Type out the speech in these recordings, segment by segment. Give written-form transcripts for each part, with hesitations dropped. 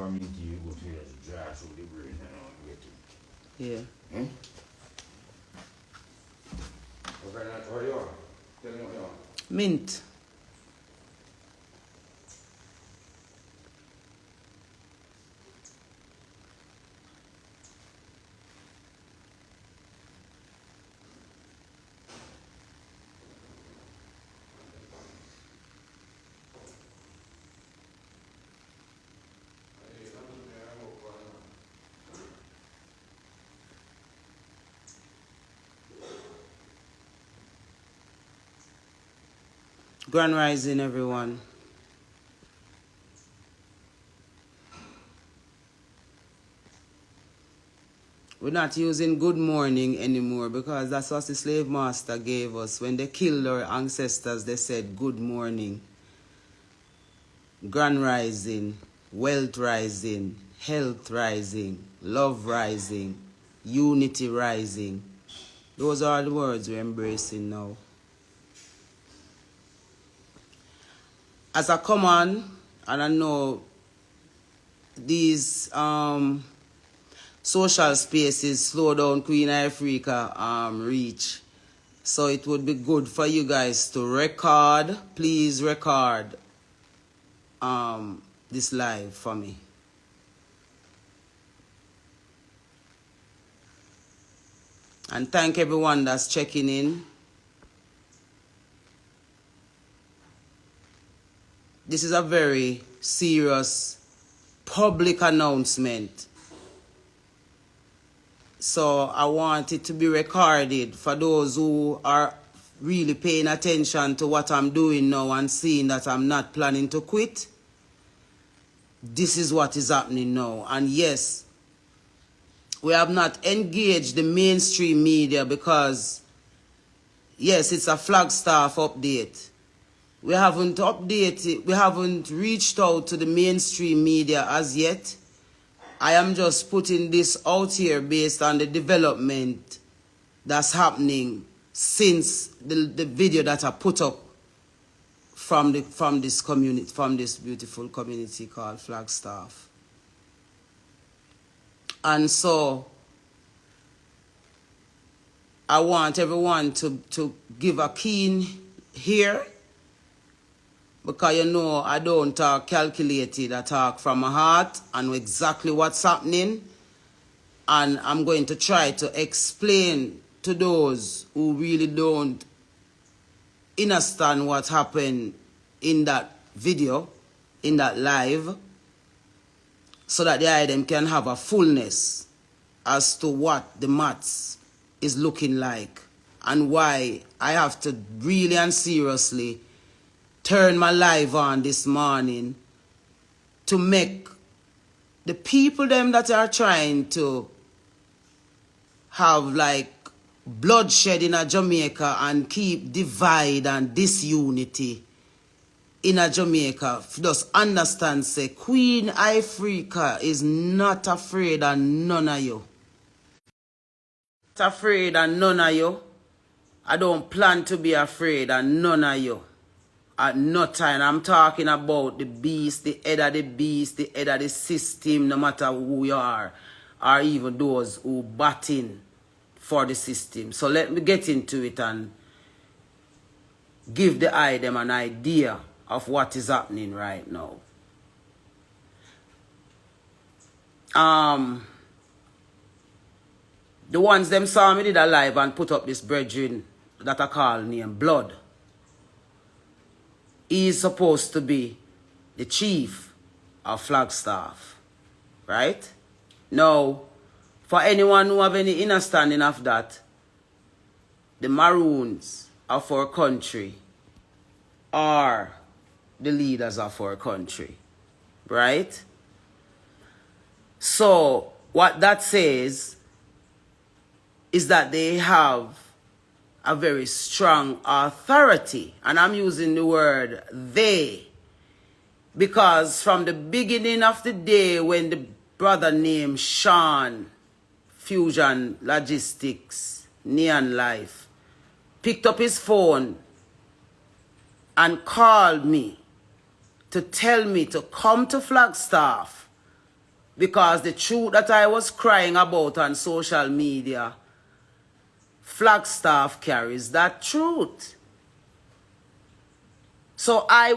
Me you go to the dry through the brain and get to. Yeah. Hmm? Okay, that's what you are. Tell me what you are. Mint. Grand Rising, everyone. We're not using good morning anymore because that's what the slave master gave us. When they killed our ancestors, they said good morning. Grand Rising, wealth rising, health rising, love rising, unity rising. Those are the words we're embracing now. As I come on, and I know these social spaces slow down Queen Ifrica reach. So it would be good for you guys to record. Please record this live for me. And thank everyone that's checking in. This is a very serious public announcement. So I want it to be recorded for those who are really paying attention to what I'm doing now and seeing that I'm not planning to quit. This is what is happening now. And yes, we have not engaged the mainstream media because, yes, it's a Flagstaff update. We haven't updated, we haven't reached out to the mainstream media as yet. I am just putting this out here based on the development that's happening since the video that I put up from this community, from this beautiful community called Flagstaff. And so I want everyone to give a keen ear, because you know I don't talk calculated, I talk from my heart and know exactly what's happening. And I'm going to try to explain to those who really don't understand what happened in that video, in that live, so that them can have a fullness as to what the maths is looking like and why I have to really and seriously turn my live on this morning to make the people them that are trying to have like bloodshed in a Jamaica and keep divide and disunity in a Jamaica just understand, say Queen Ifrica is not afraid of none of you. Not afraid of none of you. I don't plan to be afraid of none of you. At no time. I'm talking about the beast, the head of the beast, the head of the system, no matter who you are, or even those who batting for the system. So let me get into it and give them an idea of what is happening right now. The ones them saw me did a live and put up this brethren that I call name Blood. He is supposed to be the chief of Flagstaff, right? Now, for anyone who have any understanding of that, the Maroons of our country are the leaders of our country, right? So, what that says is that they have a very strong authority. And I'm using the word they, because from the beginning of the day when the brother named Sean, Fusion Logistics, Neon Life, picked up his phone and called me to tell me to come to Flagstaff Because the truth that I was crying about on social media, Flagstaff carries that truth. So I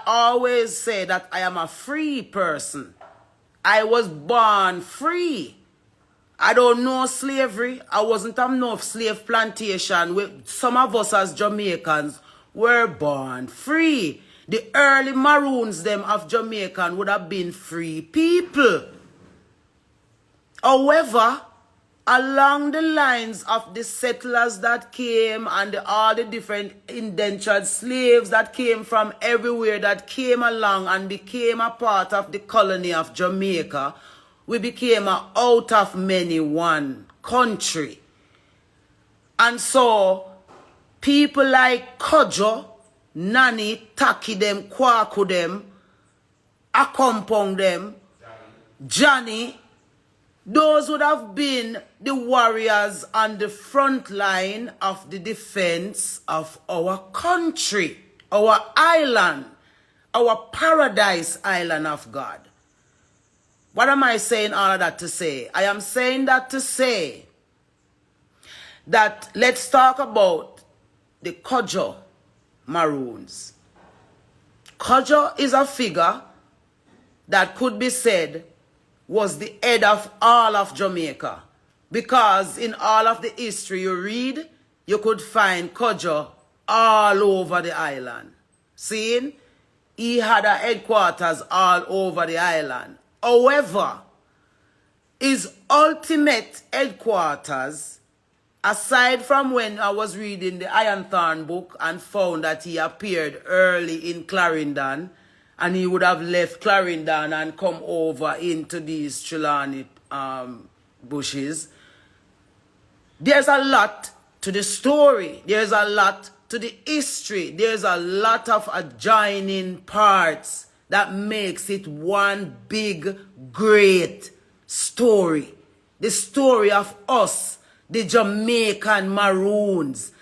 always say that I am a free person. I was born free. I don't know slavery. I wasn't on no slave plantation. Some of us as Jamaicans were born free. The early Maroons them of Jamaica would have been free people. However, along the lines of the settlers that came and all the different indentured slaves that came from everywhere that came along and became a part of the colony of Jamaica, we became a out of many one country. And so, people like Kojo, Nani, Taki them, Kwaku them, Akompong them, Johnny, those would have been the warriors on the front line of the defense of our country, our island, our paradise island of God. What am I saying all of that to say? I am saying that to say that let's talk about the Kojo Maroons. Kojo is a figure that could be said was the head of all of Jamaica. Because in all of the history you read, you could find Kojo all over the island. Seeing? He had a headquarters all over the island. However, his ultimate headquarters, aside from when I was reading the Iron Thorn book and found that he appeared early in Clarendon, and he would have left Clarendon and come over into these Trelawney bushes. There's a lot to the story. There's a lot to the history. There's a lot of adjoining parts that makes it one big, great story. The story of us, the Jamaican Maroons.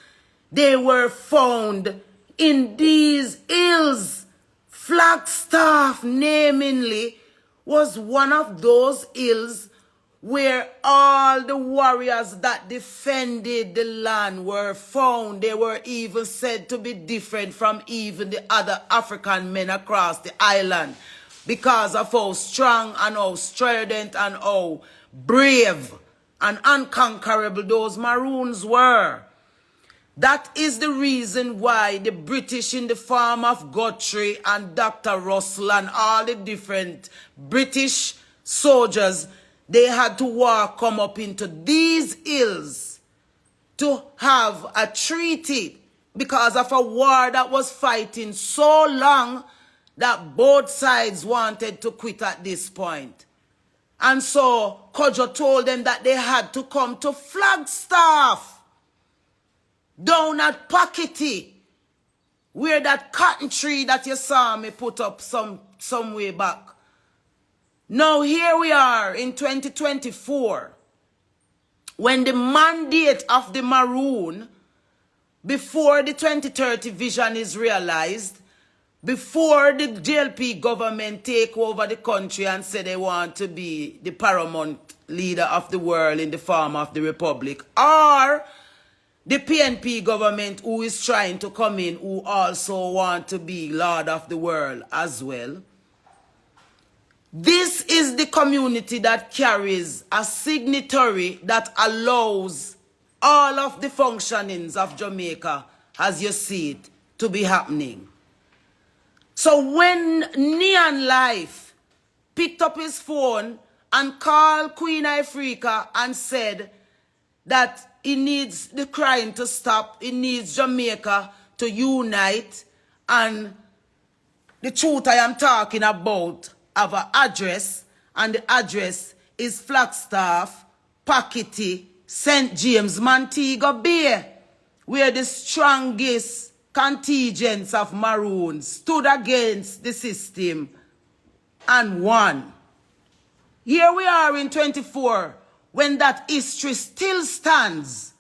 They were found in these hills. Flagstaff, namely, was one of those hills where all the warriors that defended the land were found. They were even said to be different from even the other African men across the island because of how strong and how strident and how brave and unconquerable those Maroons were. That is the reason why the British in the form of Guthrie and Dr. Russell and all the different British soldiers, they had to come up into these hills to have a treaty because of a war that was fighting so long that both sides wanted to quit at this point. And so Kojo told them that they had to come to Flagstaff, down at Packety, where that cotton tree that you saw me put up some way back. Now here we are in 2024, when the mandate of the Maroon, before the 2030 vision is realized, before the JLP government take over the country and say they want to be the paramount leader of the world in the form of the Republic, or the PNP government who is trying to come in, who also want to be Lord of the world as well. This is the community that carries a signatory that allows all of the functionings of Jamaica, as you see it, to be happening. So when Neon Life picked up his phone and called Queen Ifrica and said that he needs the crime to stop, he needs Jamaica to unite, and the truth I am talking about have an address, and the address is Flagstaff, Packety, St. James, Montego Bay, where the strongest contingents of Maroons stood against the system and won. Here we are in 24, when that history still stands,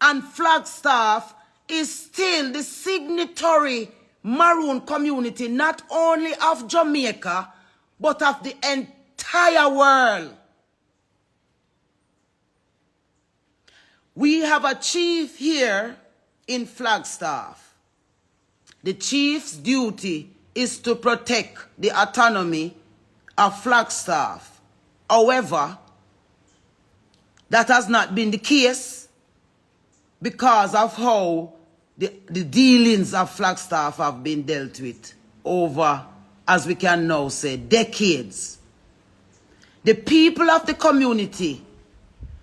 and Flagstaff is still the signatory Maroon community, not only of Jamaica, but of the entire entire world. We have a chief here in Flagstaff. The chief's duty is to protect the autonomy of Flagstaff. However, that has not been the case because of how the dealings of Flagstaff have been dealt with over, as we can now say, decades. The people of the community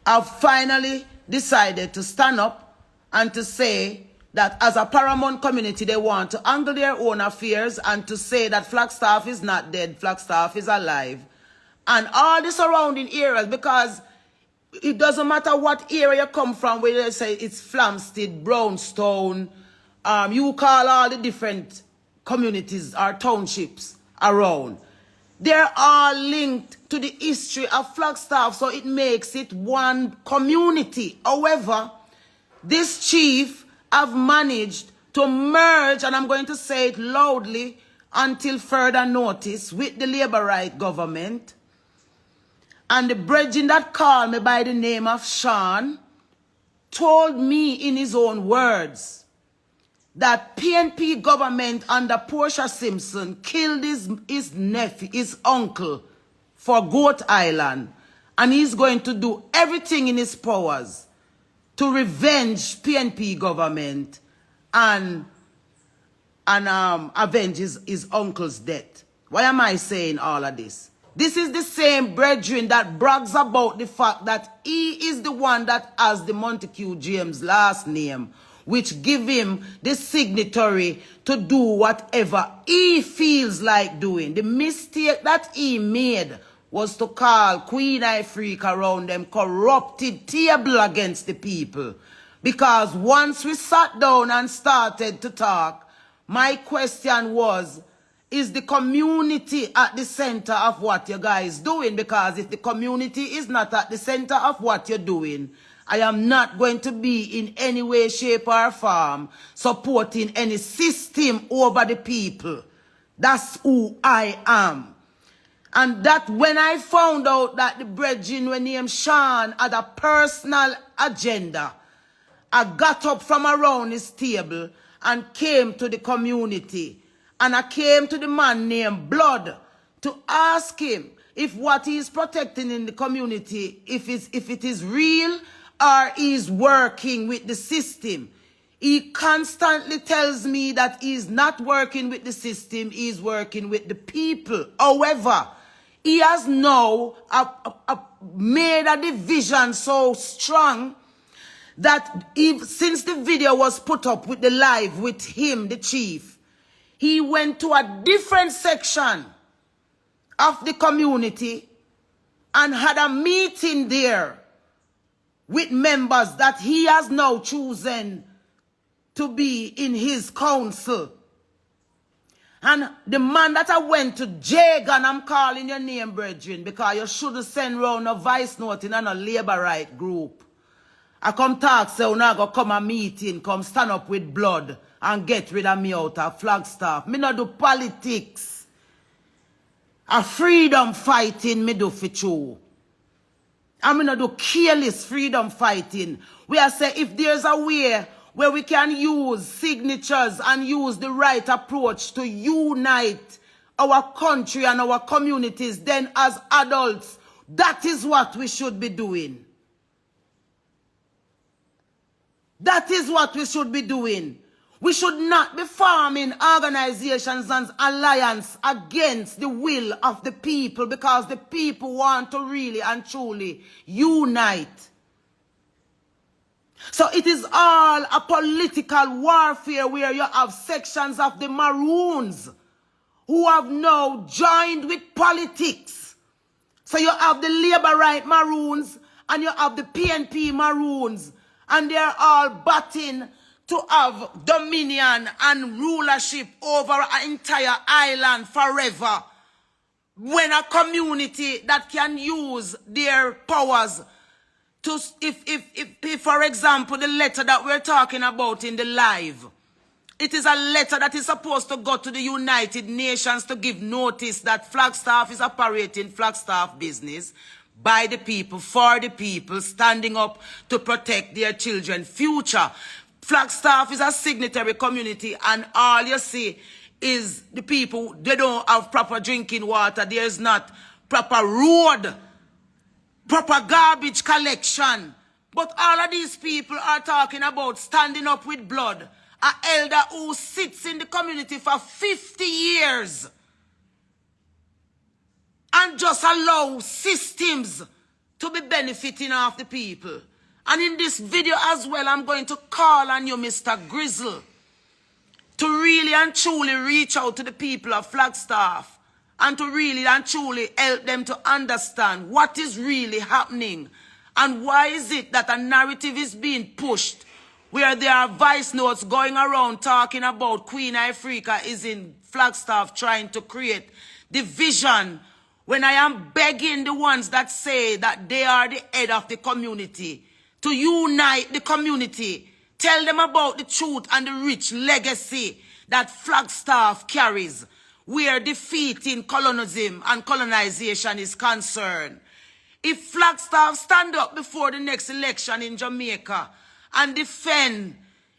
have finally decided to stand up and to say that as a paramount community, they want to handle their own affairs and to say that Flagstaff is not dead, Flagstaff is alive. And all the surrounding areas, because it doesn't matter what area you come from, whether they say it's Flamstead, Brownstone, you call all the different communities or townships around. They're all linked to the history of Flagstaff, so it makes it one community. However, this chief have managed to merge, and I'm going to say it loudly until further notice, with the Labour Right government. And the brethren that called me by the name of Sean told me in his own words that PNP government under Portia Simpson killed his nephew, his uncle, for Goat Island. And he's going to do everything in his powers to revenge PNP government and avenge his uncle's death. Why am I saying all of this? This is the same brethren that brags about the fact that he is the one that has the Montague James last name, which give him the signatory to do whatever he feels like doing. The mistake that he made was to call Queen Ifrica around them corrupted table against the people. Because once we sat down and started to talk, my question was, is the community at the center of what you guys doing? Because if the community is not at the center of what you're doing, I am not going to be in any way, shape, or form supporting any system over the people. That's who I am. And that when I found out that the brethren were named Sean had a personal agenda, I got up from around his table and came to the community. And I came to the man named Blood to ask him if what he is protecting in the community, if it is real or he's working with the system. He constantly tells me that he's not working with the system, he's working with the people. However, he has now made a division so strong that since the video was put up with the live with him, the chief, he went to a different section of the community and had a meeting there with members that he has now chosen to be in his council. And the man that I went to, Jagan, I'm calling your name, brethren, because you shouldn't send round a voice note in a Labour Right group. I come talk, say, I go come a meeting, come stand up with Blood and get rid of me out of Flagstaff. Me not do politics. A freedom fighting me do for you. I me not do careless freedom fighting. We are say if there's a way where we can use signatures and use the right approach to unite our country and our communities, then as adults, that is what we should be doing. That is what we should be doing. We should not be forming organizations and alliances against the will of the people, because the people want to really and truly unite. So it is all a political warfare where you have sections of the Maroons who have now joined with politics. So you have the Labour Right Maroons and you have the PNP Maroons, and they're all batting to have dominion and rulership over an entire island forever. When a community that can use their powers to, if for example, the letter that we're talking about in the live, It is a letter that is supposed to go to the United Nations to give notice that Flagstaff is operating Flagstaff business by the people, for the people, standing up to protect their children's future. Flagstaff is a signatory community, and all you see is the people, they don't have proper drinking water. There's not proper road, proper garbage collection. But all of these people are talking about standing up with blood. An elder who sits in the community for 50 years and just allow systems to be benefiting off the people. And in this video as well, I'm going to call on you, Mr. Grizzle, to really and truly reach out to the people of Flagstaff and to really and truly help them to understand what is really happening and why is it that a narrative is being pushed where there are voice notes going around talking about Queen Ifrica is in Flagstaff trying to create division, when I am begging the ones that say that they are the head of the community to unite the community, tell them about the truth and the rich legacy that Flagstaff carries, where defeating colonialism and colonization is concerned. If Flagstaff stand up before the next election in Jamaica and defend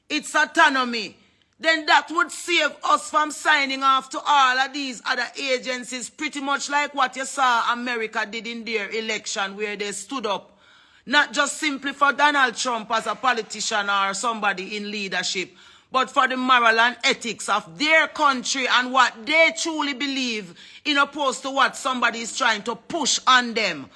its autonomy, then that would save us from signing off to all of these other agencies, pretty much like what you saw America did in their election, where they stood up, not just simply for Donald Trump as a politician or somebody in leadership, but for the moral and ethics of their country and what they truly believe, in opposed to what somebody is trying to push on them.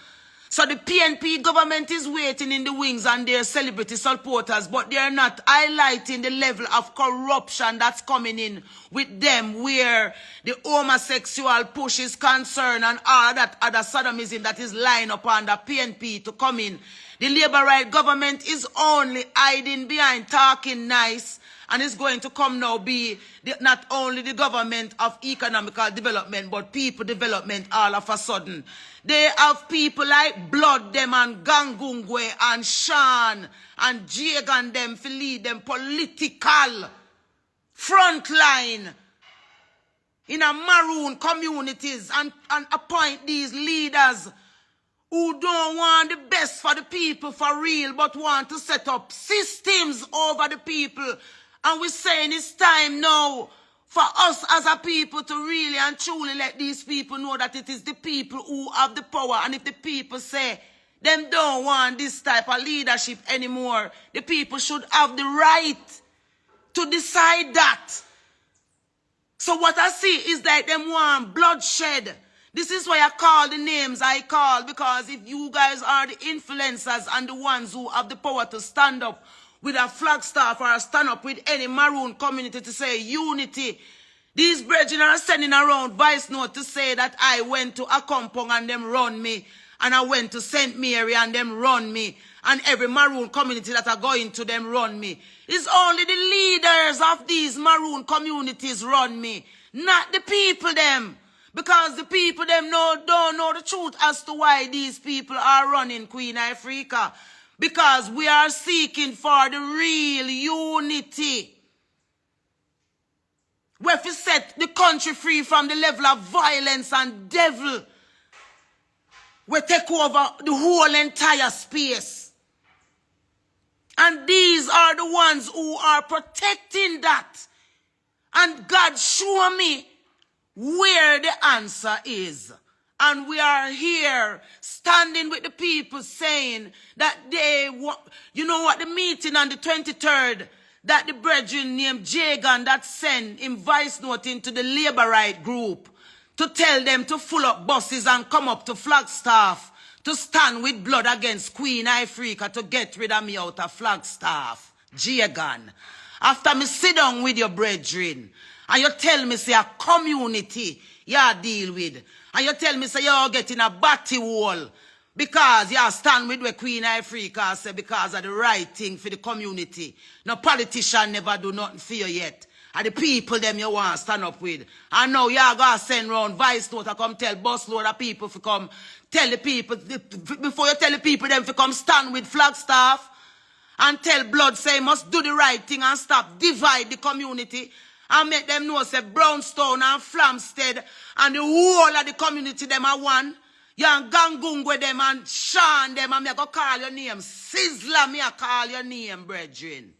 So the PNP government is waiting in the wings on their celebrity supporters, but they're not highlighting the level of corruption that's coming in with them, where the homosexual push is concerned and all that other sodomism that is lying upon the PNP to come in. The Labour right government is only hiding behind talking nice, and it's going to come now be not only the government of economical development, but people development all of a sudden. They have people like Blood them and Gangungwe and Sean and Jagan them to lead them political frontline in a maroon communities and appoint these leaders who don't want the best for the people for real, but want to set up systems over the people. And we're saying it's time now for us as a people to really and truly let these people know that it is the people who have the power. And if the people say them don't want this type of leadership anymore, the people should have the right to decide that. So what I see is that them want bloodshed. This is why I call the names I call, because if you guys are the influencers and the ones who have the power to stand up with a Flagstaff or stand up with any maroon community to say unity, these brethren are sending around voice note to say that I went to a compound and them run me, and I went to St. Mary and them run me, and every maroon community that are going to them run me. It's only the leaders of these maroon communities run me, not the people them. Because the people them don't know the truth as to why these people are running Queen Ifrica. Because we are seeking for the real unity. We have to set the country free from the level of violence and devil. We take over the whole entire space. And these are the ones who are protecting that. And God, show me where the answer is. And we are here standing with the people saying that they want, you know what, the meeting on the 23rd, that the brethren named Jagan that sent him voice note into the Labour right group to tell them to full up buses and come up to Flagstaff to stand with blood against Queen Ifrica to get rid of me out of Flagstaff. Jagan. After me sit down with your brethren, and you tell me say a community you deal with, and you tell me say you're getting a batty wall because you stand with the Queen Ifrica say because of the right thing for the community. No politician never do nothing for you yet. And the people them you want to stand up with. And now you are going to send round vice note to come tell busload of people to come tell the people, before you tell the people them to come stand with Flagstaff. and tell blood say must do the right thing and stop divide the community and make them know say Brownstone and Flamstead and the whole of the community them are one. You and Gangung with them and Sean them and me go call your name. Sizzler me I call your name, brethren.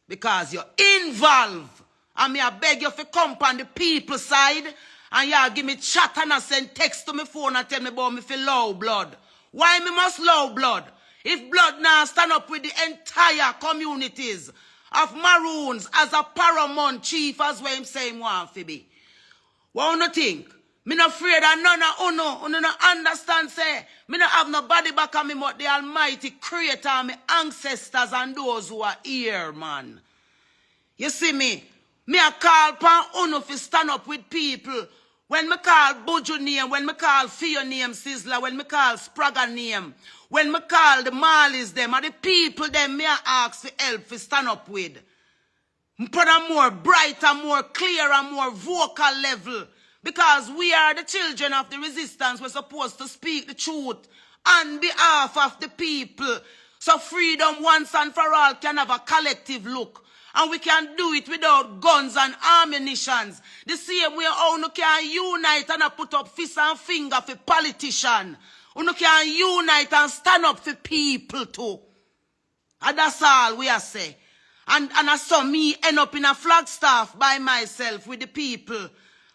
Because you're involved. And me I beg you to come on the people side and y'all give me chat and I send text to my phone and tell me about me for low blood. Why me must low blood? If blood now stand up with the entire communities of Maroons as a paramount chief as what him saying want to be. What you think? Me not afraid that none of uno understand say, me not have nobody back on me but the Almighty Creator and my ancestors and those who are here, man. You see me? Me a call pan uno to stand up with people. When me call Buju name, when me call Fio name Sizzler, when me call Spraga name, when me call the Marleys them, and the people them me a ask for help to stand up with. Put a more brighter, more clear, and more vocal level. Because we are the children of the resistance. We're supposed to speak the truth on behalf of the people. So freedom once and for all can have a collective look. And we can do it without guns and ammunitions. The same way how you can unite and put up fist and finger for politicians. You can unite and stand up for people too. And that's all we are say. And I saw me end up in a Flagstaff by myself with the people.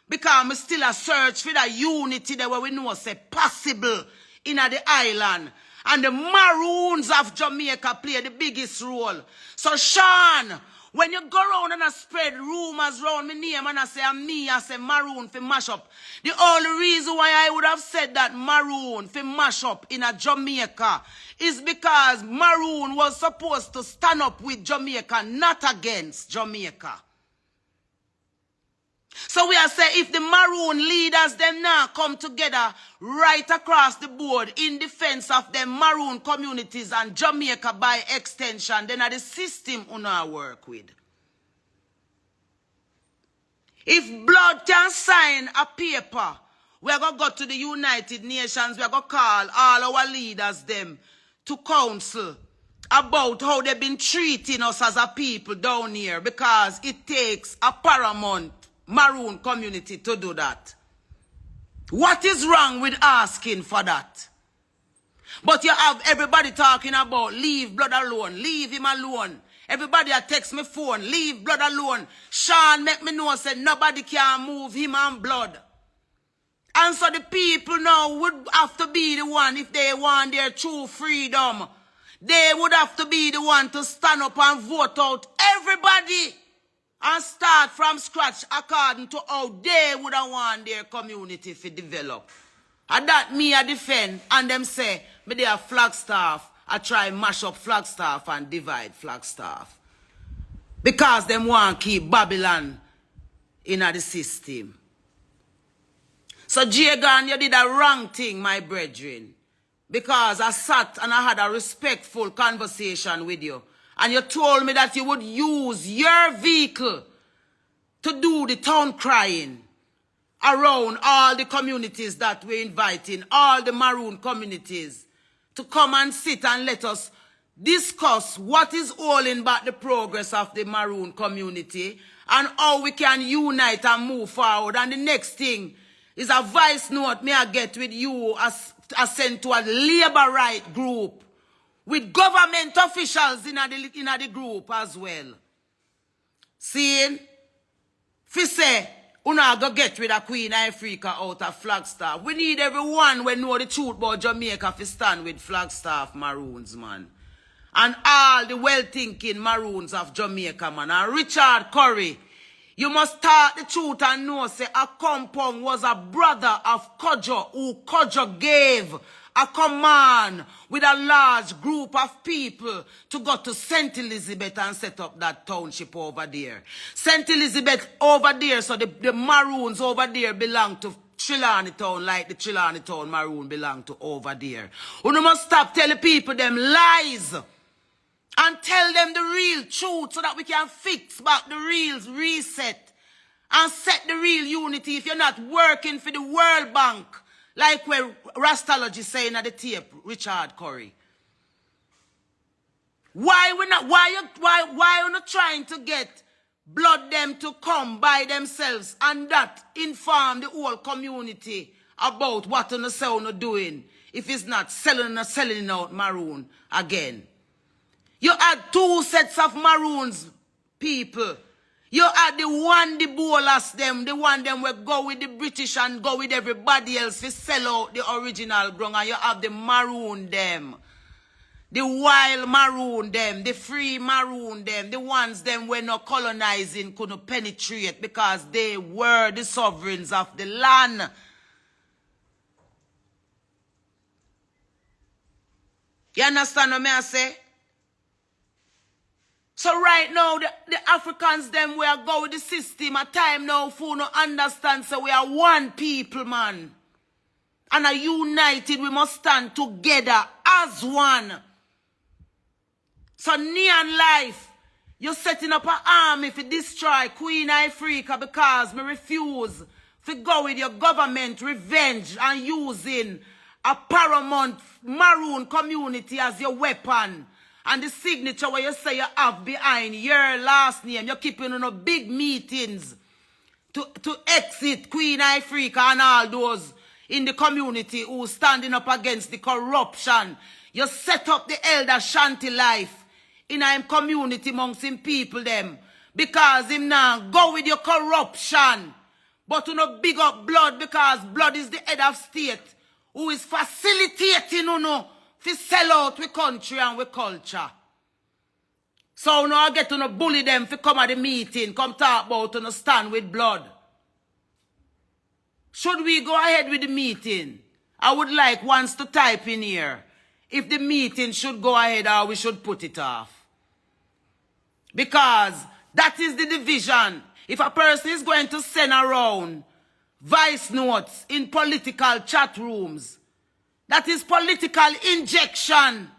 Because I'm still a search for the unity that we know say possible in the island. And the Maroons of Jamaica play the biggest role. So Sean, when you go around and I spread rumors around my name and I say Maroon for mash up. The only reason why I would have said that Maroon for mash up in a Jamaica is because Maroon was supposed to stand up with Jamaica, not against Jamaica. So we are saying if the Maroon leaders them now come together right across the board in defense of the Maroon communities and Jamaica by extension, then are the system we now work with. If blood can sign a paper, we are going to go to the United Nations, we are going to call all our leaders them to counsel about how they've been treating us as a people down here because it takes a paramount Maroon community to do that. What is wrong with asking for that? But you have everybody talking about leave blood alone, leave him alone. Everybody that text me phone, leave blood alone. Sean make me know say nobody can move him and blood. And so the people now would have to be the one if they want their true freedom. They would have to be the one to stand up and vote out everybody. And start from scratch according to how they would have want their community to develop. And that me a defend and them say, me they are Flagstaff, I try mash up Flagstaff and divide Flagstaff. Because them want to keep Babylon in the system. So Jagan, you did a wrong thing, my brethren. Because I sat and I had a respectful conversation with you. And you told me that you would use your vehicle to do the town crying around all the communities that we're inviting, all the Maroon communities, to come and sit and let us discuss what is holding back the progress of the Maroon community and how we can unite and move forward. And the next thing is a voice note may I get with you as sent to a labor right group. With government officials in the group as well. Seeing? Fi say, una go get with a Queen Ifrica out of Flagstaff. We need everyone who know the truth about Jamaica to stand with Flagstaff Maroons, man. And all the well-thinking Maroons of Jamaica, man. And Richard Curry, you must talk the truth and know, say, a compound was a brother of Kojo, who Kojo gave a command with a large group of people to go to St. Elizabeth and set up that township over there. St. Elizabeth over there, so the Maroons over there belong to Trelawney Town, like the Trelawney Town Maroon belong to over there. You must stop telling people them lies and tell them the real truth so that we can fix back the real reset and set the real unity. If you're not working for the World Bank, like where Rastology saying at the tape, Richard Curry. Why you not trying to get blood them to come by themselves and that inform the whole community about what you say you doing if it's not selling out maroon again? You had 2 sets of maroons, people. You had the bowlers them, the one them will go with the British and go with everybody else to sell out the original brung, and you have the maroon them. The wild maroon them, the free maroon them, the ones them were not colonizing couldn't penetrate because they were the sovereigns of the land. You understand what I say? So right now, the Africans them we are go with the system. A time now for no understand, so we are one people, man. And are united, we must stand together as one. So neon life, you're setting up an army to destroy Queen Ifrica because me refuse to go with your government revenge and using a paramount maroon community as your weapon. And the signature where you say you have behind your last name, you're keeping on big meetings to exit Queen Ifrica and all those in the community who standing up against the corruption. You set up the elder shanty life in a community amongst him people them. Because him now go with your corruption. But you know big up blood because blood is the head of state who is facilitating to sell out with country and with culture. So now I get to bully them to come at the meeting, come talk about to stand with blood. Should we go ahead with the meeting? I would like once to type in here if the meeting should go ahead or we should put it off. Because that is the division. If a person is going to send around voice notes in political chat rooms, that is political injection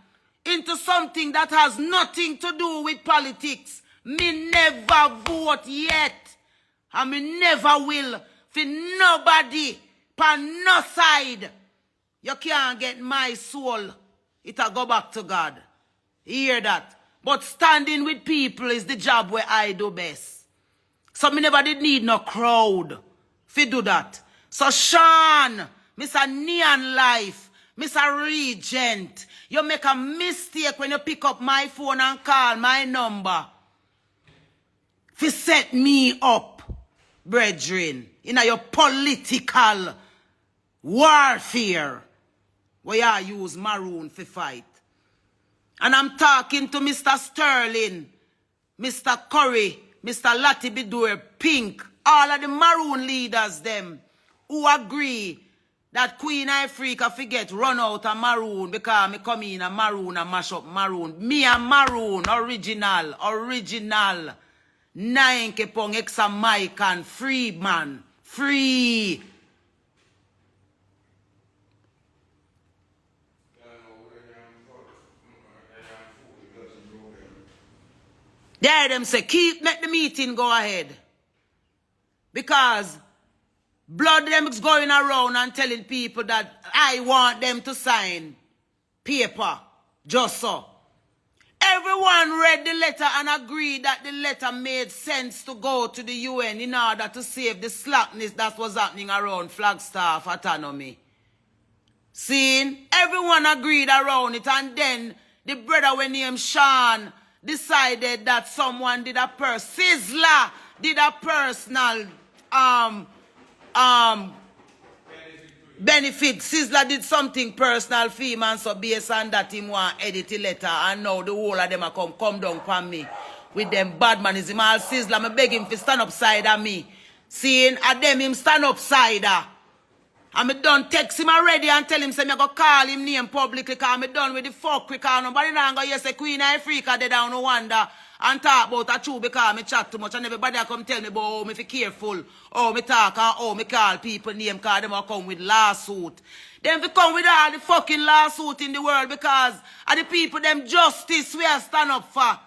into something that has nothing to do with politics. Me never vote yet. And me never will for nobody on no side. You can't get my soul. It'll go back to God. You hear that? But standing with people is the job where I do best. So me never did need no crowd to do that. So Sean, Mr. Neon Life, Mr. Regent, you make a mistake when you pick up my phone and call my number. To set me up, brethren, in your political warfare, where you use maroon to fight. And I'm talking to Mr. Sterling, Mr. Curry, Mr. Latibidur, Pink, all of the maroon leaders them who agree that Queen Ifrica forget run out a maroon because me come in a maroon and mash up maroon. Me a maroon, original. 9 kepong exa Mike and free man. Free. There them say, make the meeting go ahead. Because blood them is going around and telling people that I want them to sign paper. Just so. Everyone read the letter and agreed that the letter made sense to go to the UN in order to save the slackness that was happening around Flagstaff autonomy. See? Everyone agreed around it, and then the brother when named Sean decided that someone did a Sizzler did a personal benefit. Sizzler did something personal for him, and so based on that him want edit the letter, and now the whole of them are come down from me with them bad manism. All Sizzler, I beg him to stand upside of me. Seeing at them him stand upside her. And I done text him already and tell him say me go call him name publicly because I'm done with the fuck because nobody now go yes say Queen Ifrica dead down no wonder and talk about a true because me chat too much and everybody come tell me about oh me fi careful, oh me talk and oh me call people name because them will come with lawsuit. Them fi come with all the fucking lawsuit in the world because of the people them justice we are stand up for.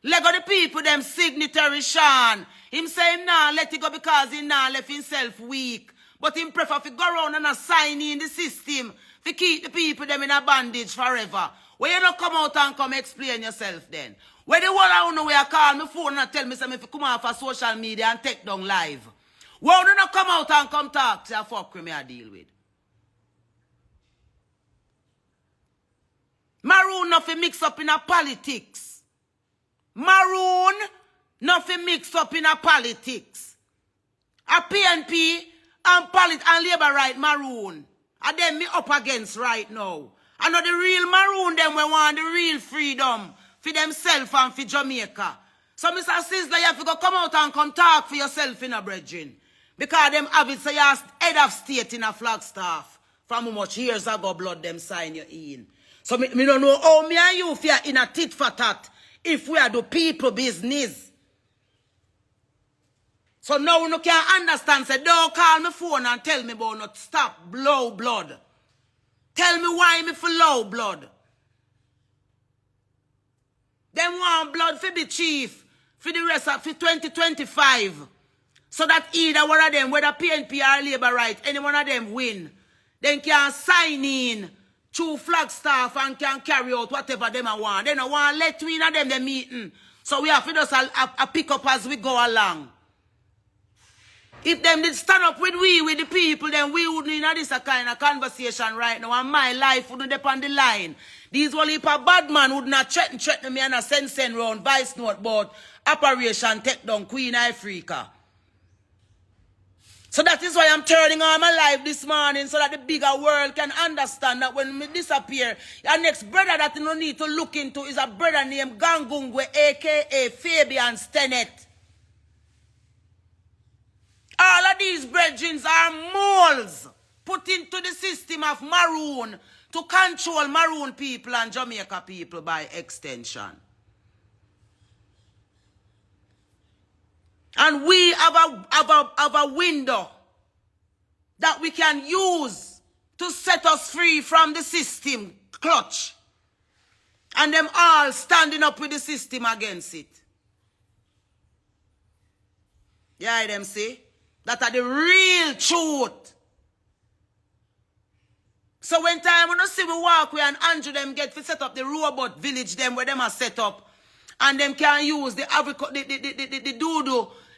Let go the people them signatory Sean. Him say him nah let it go because he nah left himself weak. But him prefer to go around and assign in the system to keep the people them in a bondage forever. Why you not come out and come explain yourself then? Where the one I know where I call me phone and tell me something if you come off of social media and take down live. Why you not come out and come talk to a fuck with me I deal with? Maroon nothing mix up in a politics. Maroon nothing mix up in a politics. A PNP and Labour right Maroon. And them me up against right now. I know the real Maroon them we want the real freedom for themselves and for Jamaica. So Mr. Sizzler, you have to go come out and come talk for yourself in a brethren. Because them have it say you're head of state in a Flagstaff. From how much years ago blood them sign you in. So me don't know how me and you fear in a tit for tat if we are the people business. So now you can understand, say, don't call me phone and tell me about not stop low blood. Tell me why me for low blood. Them want blood for the chief, for the rest of for 2025. So that either one of them, whether PNP or Labour right, any one of them win, then can sign in to Flagstaff and can carry out whatever them want. They don't want to let we in them meeting. So we have to just a pick up as we go along. If them did stand up with the people, then we wouldn't in this kind of conversation right now. And my life wouldn't depend on the line. These whole heap of bad man would not threaten me and a send round vice note about Operation Take Down Queen Ifrica. So that is why I'm turning on my life this morning so that the bigger world can understand that when we disappear, your next brother that you don't need to look into is a brother named Gangungwe, a.k.a. Fabian Stennett. All of these brethren are moles put into the system of Maroon to control Maroon people and Jamaica people by extension. And we have a window that we can use to set us free from the system clutch. And them all standing up with the system against it. Yeah, them see? That are the real truth. So when time when you see me walk where and Andrew them get to set up the robot village them where them are set up. And them can use the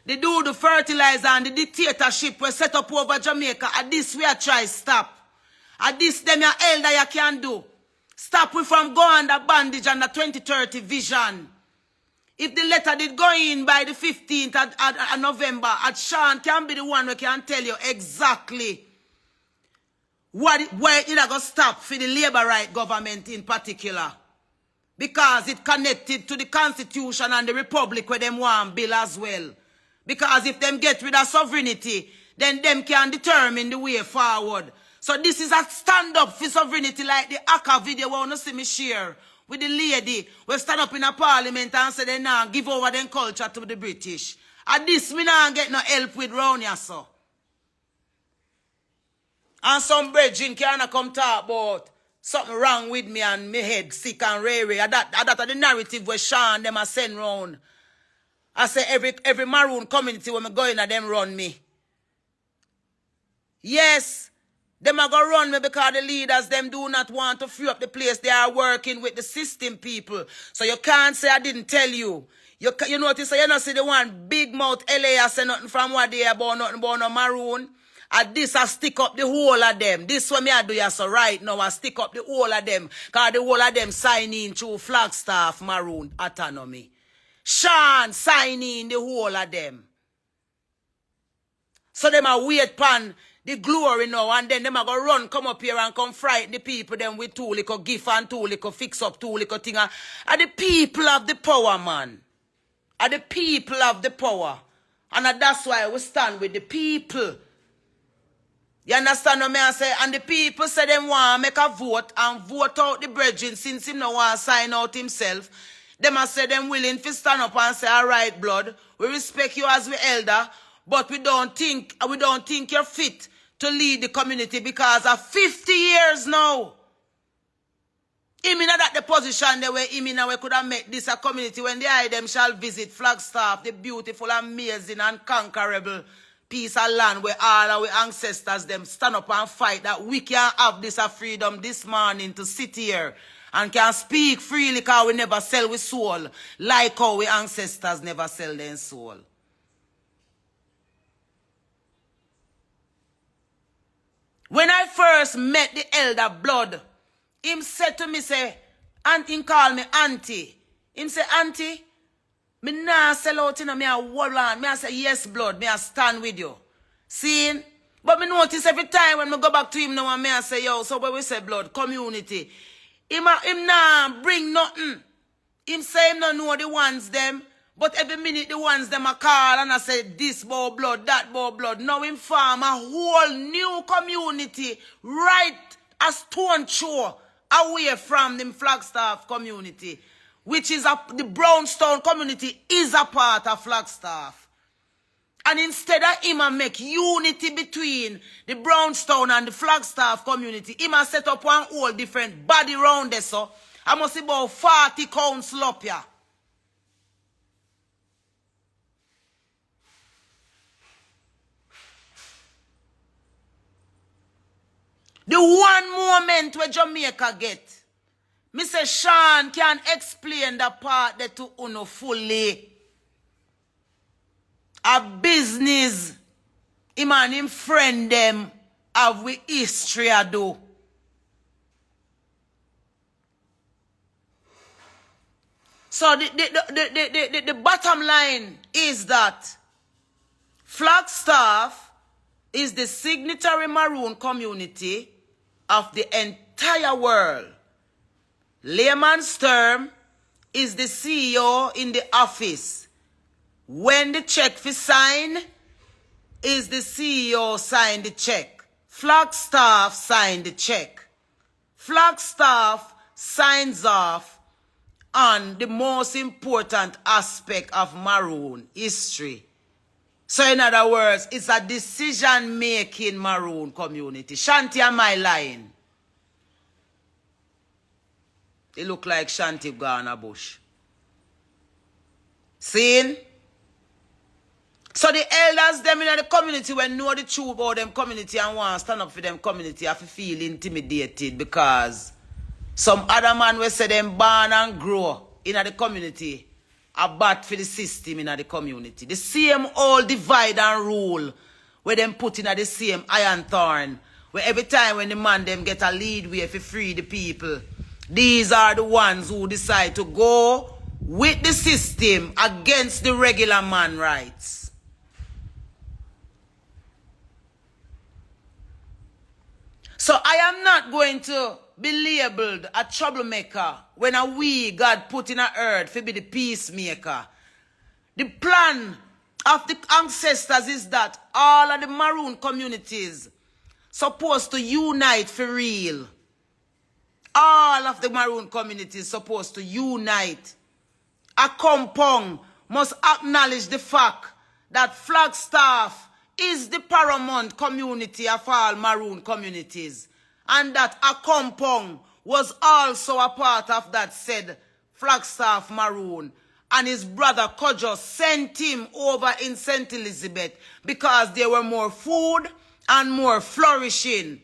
the fertilizer and the dictatorship we set up over Jamaica. At this we are try stop. At this them your elder you can do. Stop we from going under bondage and the 2030 vision. If the letter did go in by the 15th of November, Sean can be the one who can tell you exactly where it going to stop for the Labour right government in particular. Because it connected to the Constitution and the Republic where them want bill as well. Because if them get rid of sovereignty, then them can determine the way forward. So this is a stand-up for sovereignty like the Akka video where you see me share. With the lady, we stand up in a parliament and say they now give over their culture to the British. And this we now get no help with round here, so. And some brethren can't come talk about something wrong with me and me head sick and rare. That the narrative where Sean them a send round. I say every Maroon community when me go in and them run me. Yes. Them are going to run me because the leaders, them do not want to free up the place. They are working with the system people. So you can't say I didn't tell you. You notice, you not see the one big mouth LA say nothing from what they about, nothing about no Maroon. And this I stick up the whole of them. This what me I do ya so right now. I stick up the whole of them. Because the whole of them sign in through Flagstaff Maroon autonomy. Sean sign in the whole of them. So them are wait pan the glory now, and then them are going to run, come up here and come frighten the people them with too little gift and too little fix up, too little thing. Are the people of the power, man. Are the people of the power. And that's why we stand with the people. You understand what I say? And the people say them want to make a vote and vote out the brethren since him no want to sign out himself. Them a say them willing to stand up and say, all right, blood, we respect you as we elder, but we don't think you're fit to lead the community because of 50 years now. Him in that the position they were him in we could have met this a community when the them shall visit Flagstaff, the beautiful, amazing, and conquerable piece of land where all our ancestors them stand up and fight that we can have this a freedom this morning to sit here and can speak freely because we never sell with soul, like how we ancestors never sell their soul. When I first met the elder blood, him said to me, say, and him call me auntie. Him say, auntie, me nah sell out, you know, me a hold on. Me a say, yes, blood, me a stand with you. See? But me notice every time when me go back to him now and me a say, yo, so when we say blood, community, him nah bring nothing. Him say him no know the ones them, but every minute the ones them a call and I say, this bow blood, that bow blood. Now him form a whole new community right a stone throw away from them Flagstaff community, which is the Brownstone community is a part of Flagstaff. And instead of him a make unity between the Brownstone and the Flagstaff community, him a set up one whole different body round there, so I must see about 40 council up here. The one moment where Jamaica get, Mr. Sean can explain the part that to uno fully. A business, him and him friend them have we history a do. So the bottom line is that Flagstaff is the signatory Maroon community of the entire world. Layman's term is the CEO in the office. When the check for sign, is the CEO sign the check. Flagstaff sign the check. Flagstaff signs off on the most important aspect of Maroon history. So in other words, it's a decision-making Maroon community. Shanti, am I lying? It look like Shanti Ghana Bush. Seen? So the elders them in the community when know the truth about them community and want to stand up for them community have to feel intimidated because some other man will say them born and grow in the community are bad for the system in the community. The same old divide and rule where them put in the same iron thorn where every time when the man them get a lead way to free the people, these are the ones who decide to go with the system against the regular man rights. So I am not going to be labeled a troublemaker when God put in a earth to be the peacemaker. The plan of the ancestors is that all of the Maroon communities supposed to unite for real. All of the Maroon communities supposed to unite. A compound must acknowledge the fact that Flagstaff is the paramount community of all Maroon communities, and that a compound was also a part of that said Flagstaff Maroon, and his brother Kojo sent him over in St. Elizabeth because there were more food and more flourishing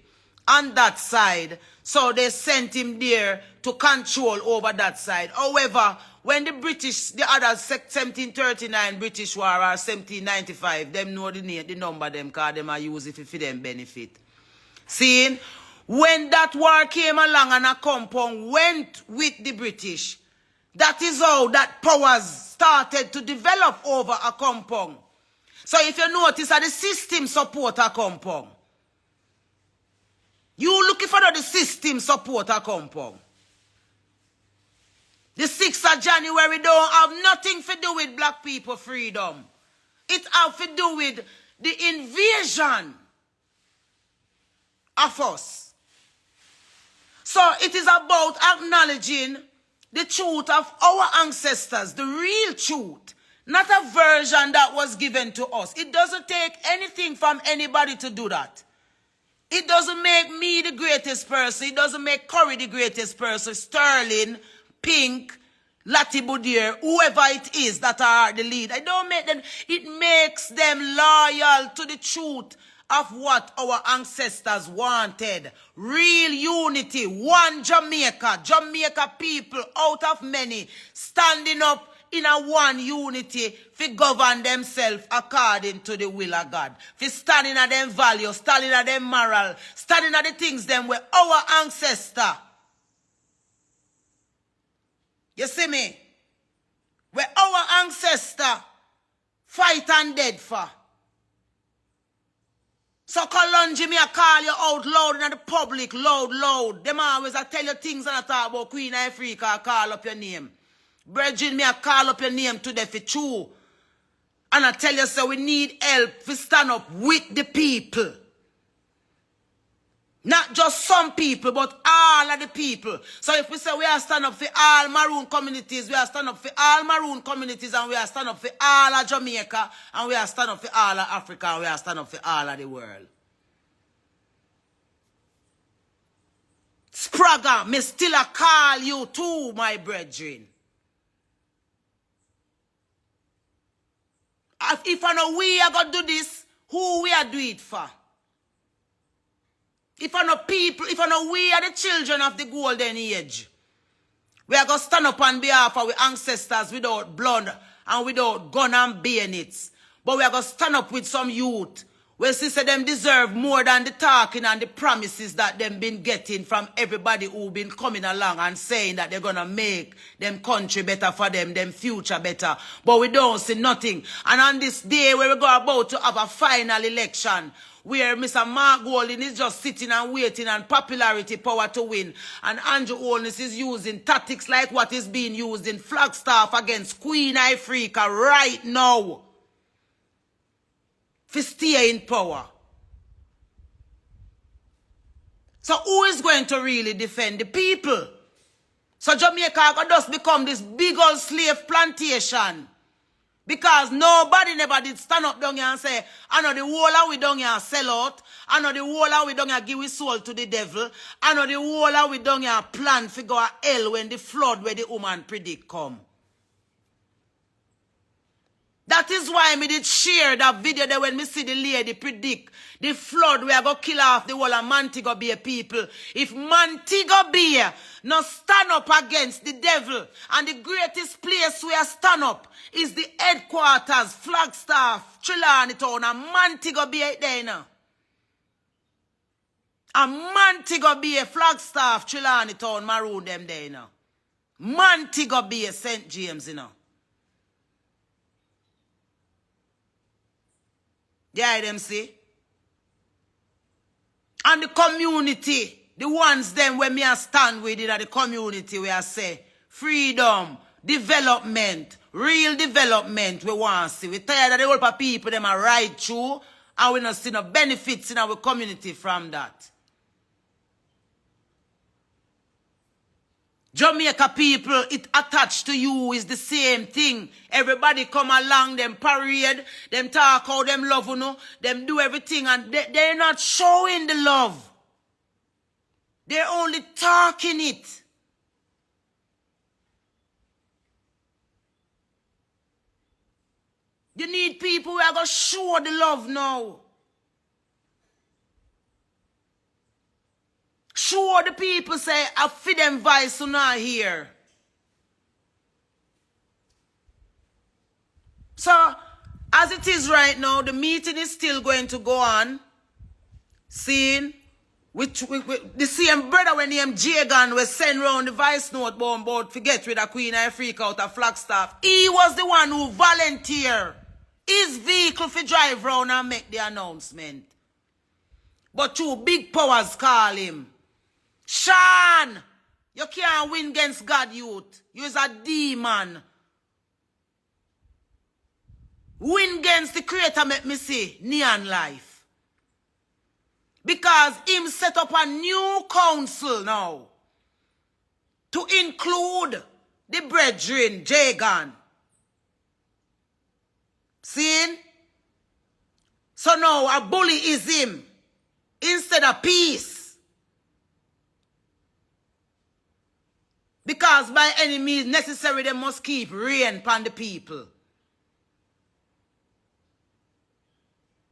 on that side, so they sent him there to control over that side. However, when the British, the other 1739 British war or 1795, them know the number them because them are use it for them benefit. See, when that war came along and a compound went with the British, that is how that powers started to develop over a compound. So if you notice that the system support a compound, you looking for the system support a compound. The 6th of January don't have nothing to do with black people freedom. It have to do with the invasion of us. So it is about acknowledging the truth of our ancestors, the real truth, not a version that was given to us. It doesn't take anything from anybody to do that. It doesn't make me the greatest person. It doesn't make Curry the greatest person. Sterling, Pink, Lati Boudier, whoever it is that are the lead. I don't make them. It makes them loyal to the truth of what our ancestors wanted. Real unity, one Jamaica. Jamaica people out of many standing up in a one unity to govern themselves according to the will of God. For standing at them values, standing at them moral, standing at the things them where our ancestor. You see me? Where our ancestor fight and dead for. So Kalonji, me I call you out loud in the public, loud. Them always I tell you things and I talk about Queen Ifrica, I call up your name. Brethren, me I call up your name today for true. And I tell you, so we need help to stand up with the people. Not just some people, but all of the people. So if we say we are stand up for all maroon communities, we are stand up for all maroon communities, and we are stand up for all of Jamaica, and we are stand up for all of Africa, and we are stand up for all of the world. Spraga, me still a call you too, my brethren. If I know we are going to do this, who we are do it for? If I know people, if I know we are the children of the golden age, we are going to stand up on behalf of our ancestors without blood and without gun and bayonets. But we are going to stand up with some youth. We see them deserve more than the talking and the promises that them been getting from everybody who been coming along and saying that they're going to make them country better for them future better. But we don't see nothing. And on this day where we go about to have a final election, where Mr. Mark Golding is just sitting and waiting and popularity power to win. And Andrew Holness is using tactics like what is being used in Flagstaff against Queen Ifrica right now. To stay in power. So who is going to really defend the people? So Jamaica could just become this big old slave plantation. Because nobody never did stand up down here and say, I know the whole of we down here sell out. I know the whole of we down here give we soul to the devil. I know the whole of we down here plan to go to hell when the flood where the woman predict come. That is why me did share that video there when me see the lady predict the flood we are going to kill off the whole of Montego Bay people. If Montego Bay no stand up against the devil, and the greatest place we are stand up is the headquarters, Flagstaff, Trelawney Town, and Montego Bay there now. And Montego Bay, Flagstaff, Trelawney Town, maroon them there now. Montego Bay, St. James, you know. Yeah, them see. And the community, the ones them where me a stand with it at the community where I say freedom, development, real development we want to see. We tired of the whole of people them are right through and we not see no benefits in our community from that. Jamaica people, it attached to you is the same thing. Everybody come along, them parade, them talk how them love you know, them do everything and they're not showing the love. They're only talking it. You need people who are going to show the love now. Sure, the people say, I feed them voice to not hear. So, as it is right now, the meeting is still going to go on. Seeing, with the same brother when named Jagan was sent round the vice note board to get rid of Queen Ifrica out of Flagstaff. He was the one who volunteered his vehicle to drive round and make the announcement. But two big powers call him. Sean, you can't win against God, youth. You're a demon. Win against the Creator, make me see, neon life. Because him set up a new council now to include the brethren, Jagan. See? So now a bully is him instead of peace. Because by any means necessary, they must keep rain upon the people.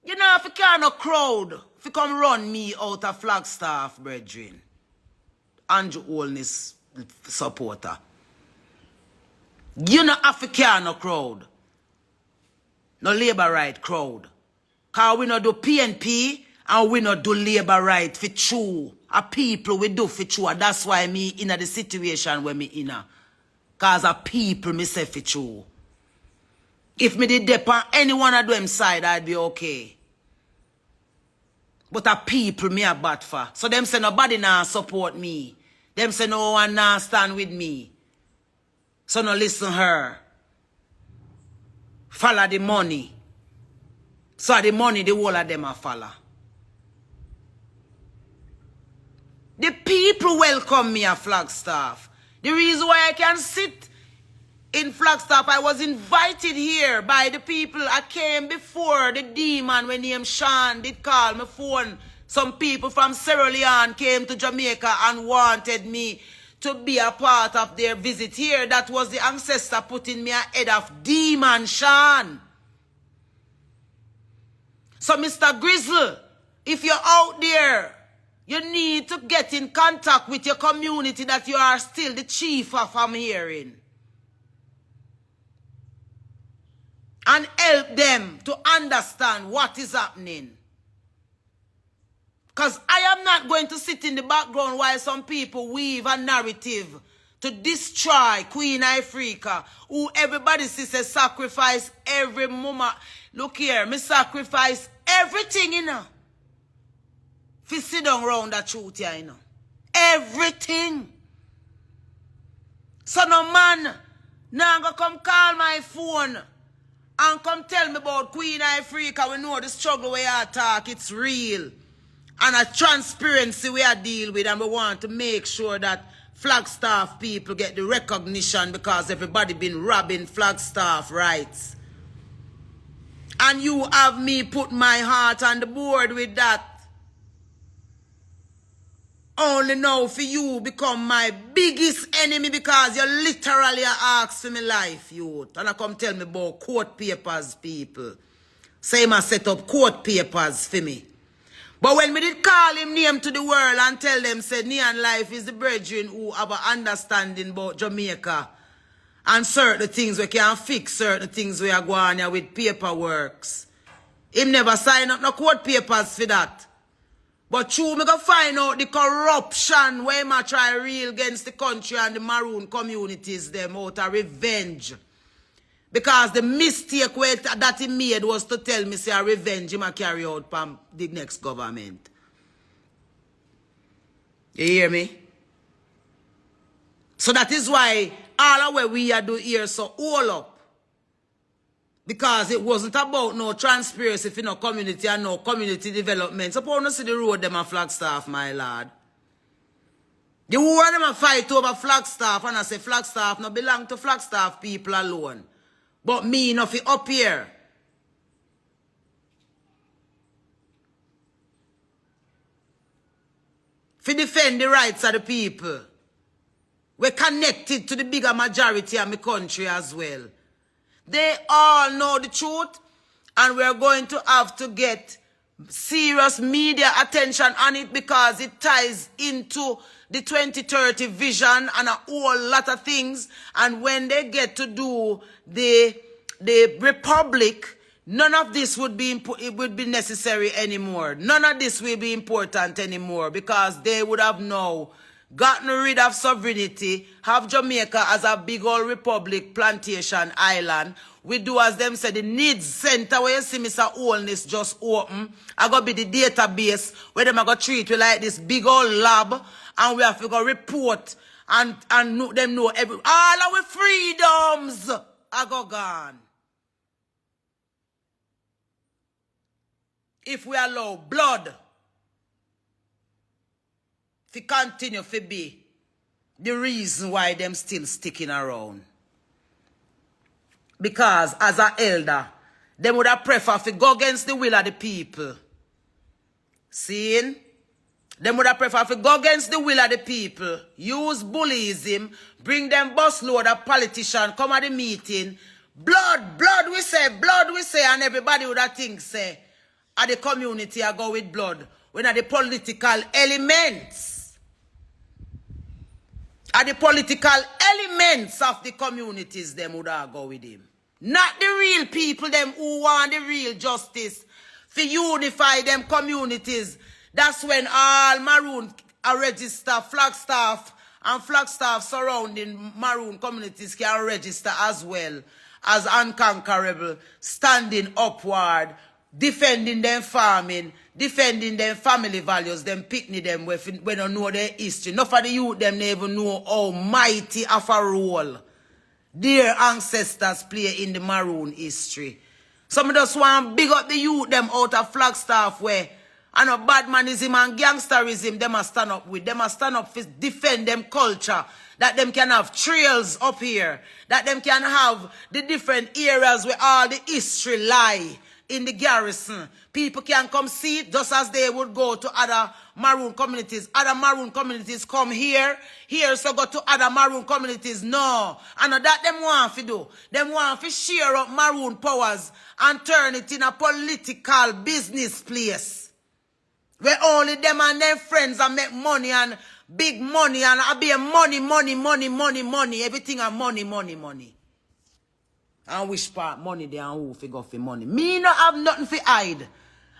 You know, if you can't no crowd, if you come run me out of Flagstaff, brethren. Andrew Holness supporter. You know, if you can't no crowd. No labor right crowd. Because we not do PNP and we not do labor right for true. A people we do for true. And that's why me in the situation where me in. Because a people me say for true. If me did depend any one of them side, I'd be okay. But a people me a bad for. So them say nobody now support me. Them say no one now stand with me. So no listen her. Follow the money. So the money, the whole of them a follow. The people welcome me at Flagstaff. The reason why I can sit in Flagstaff, I was invited here by the people. I came before the demon when named Sean did call my phone. Some people from Sierra Leone came to Jamaica and wanted me to be a part of their visit here. That was the ancestor putting me ahead of demon Sean. So Mr. Grizzle, if you're out there, you need to get in contact with your community that you are still the chief of, I'm hearing. And help them to understand what is happening. Because I am not going to sit in the background while some people weave a narrative to destroy Queen Ifrica, who everybody says sacrifice every moment. Look here, me sacrifice everything, you know. If you sit down around that truth here, you know. Everything. So no man now go come call my phone and come tell me about Queen Ifrica. We know the struggle we are talk, it's real. And a transparency we are deal with, and we want to make sure that Flagstaff people get the recognition because everybody been robbing Flagstaff rights. And you have me put my heart on the board with that. Only now for you become my biggest enemy because you literally asked for my life, youth. And I come tell me about court papers, people. Say I set up court papers for me. But when me did call him name to the world and tell them, say, Neon Life is the brethren who have an understanding about Jamaica and certain things we can fix, certain things we are going here with paperworks. Him never sign up no court papers for that. But true, me go find out the corruption where him try real against the country and the maroon communities them out of revenge. Because the mistake that he made was to tell me, say, a revenge him carry out from the next government. You hear me? So that is why all of what we are doing here so all up. Because it wasn't about no transparency for no community and no community development. Suppose you see the road them a Flagstaff, my lad. The whole of them a fight over Flagstaff, and I say Flagstaff no belong to Flagstaff people alone. But me enough up here. To defend the rights of the people. We're connected to the bigger majority of my country as well. They all know the truth, and we're going to have to get serious media attention on it because it ties into the 2030 vision and a whole lot of things. And when they get to do the republic, none of this would be necessary anymore. None of this will be important anymore because they would have now gotten rid of sovereignty, have Jamaica as a big old republic, plantation island. We do as them say, the needs center where you see Mr. Holness just open. I go be the database where them I go treat we like this big old lab, and we have to go report and them know all our freedoms are go gone. If we allow blood to continue to be the reason why them still sticking around. Because as an elder, them would have preferred to go against the will of the people. Seeing? Them would have preferred to go against the will of the people, use bullyism, bring them busload of politicians, come at the meeting, blood we say, and everybody would have think say, of the community I go with blood. When are the political elements. Are the political elements of the communities them would have go with him. Not the real people them who want the real justice. To unify them communities. That's when all Maroon are register, Flagstaff and Flagstaff surrounding Maroon communities can register as well as unconquerable, standing upward, defending them farming, defending them family values, them picnic them when they don't know their history. Enough of the youth them never know how mighty of a role their ancestors play in the Maroon history. Some of us want to big up the youth them out of Flagstaff where and a badmanism and gangsterism them must stand up with. Them must stand up to defend them culture. That them can have trails up here. That them can have the different areas where all the history lie in the garrison. People can come see it just as they would go to other Maroon communities. Other Maroon communities come here. Here so go to other Maroon communities. No. And that them want to do. Them want to share up Maroon powers and turn it in a political business place. Where only them and their friends and make money and big money and I be a money. Everything a money. And which part money they and who figure for money. Me no have nothing for hide.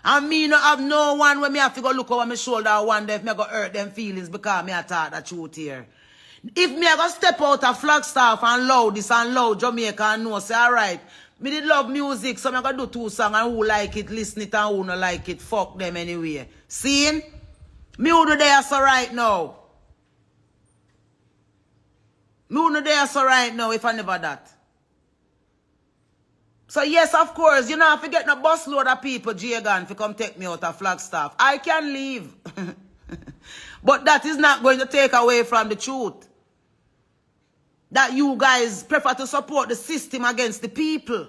And me no have no one when me have to go look over my shoulder and wonder if me go hurt them feelings because me I talk the truth here. If me I go step out of Flagstaff and loud this and loud Jamaica and know say alright. Me did love music, so I'm going to do 2 songs and who like it, listen it and who no like it, fuck them anyway. See? Me who do there so right now. Me who do there so right now if I never that. So yes, of course, you know, if you get a busload of people, Jagan, to come take me out of Flagstaff, I can leave. But that is not going to take away from the truth. That you guys prefer to support the system against the people.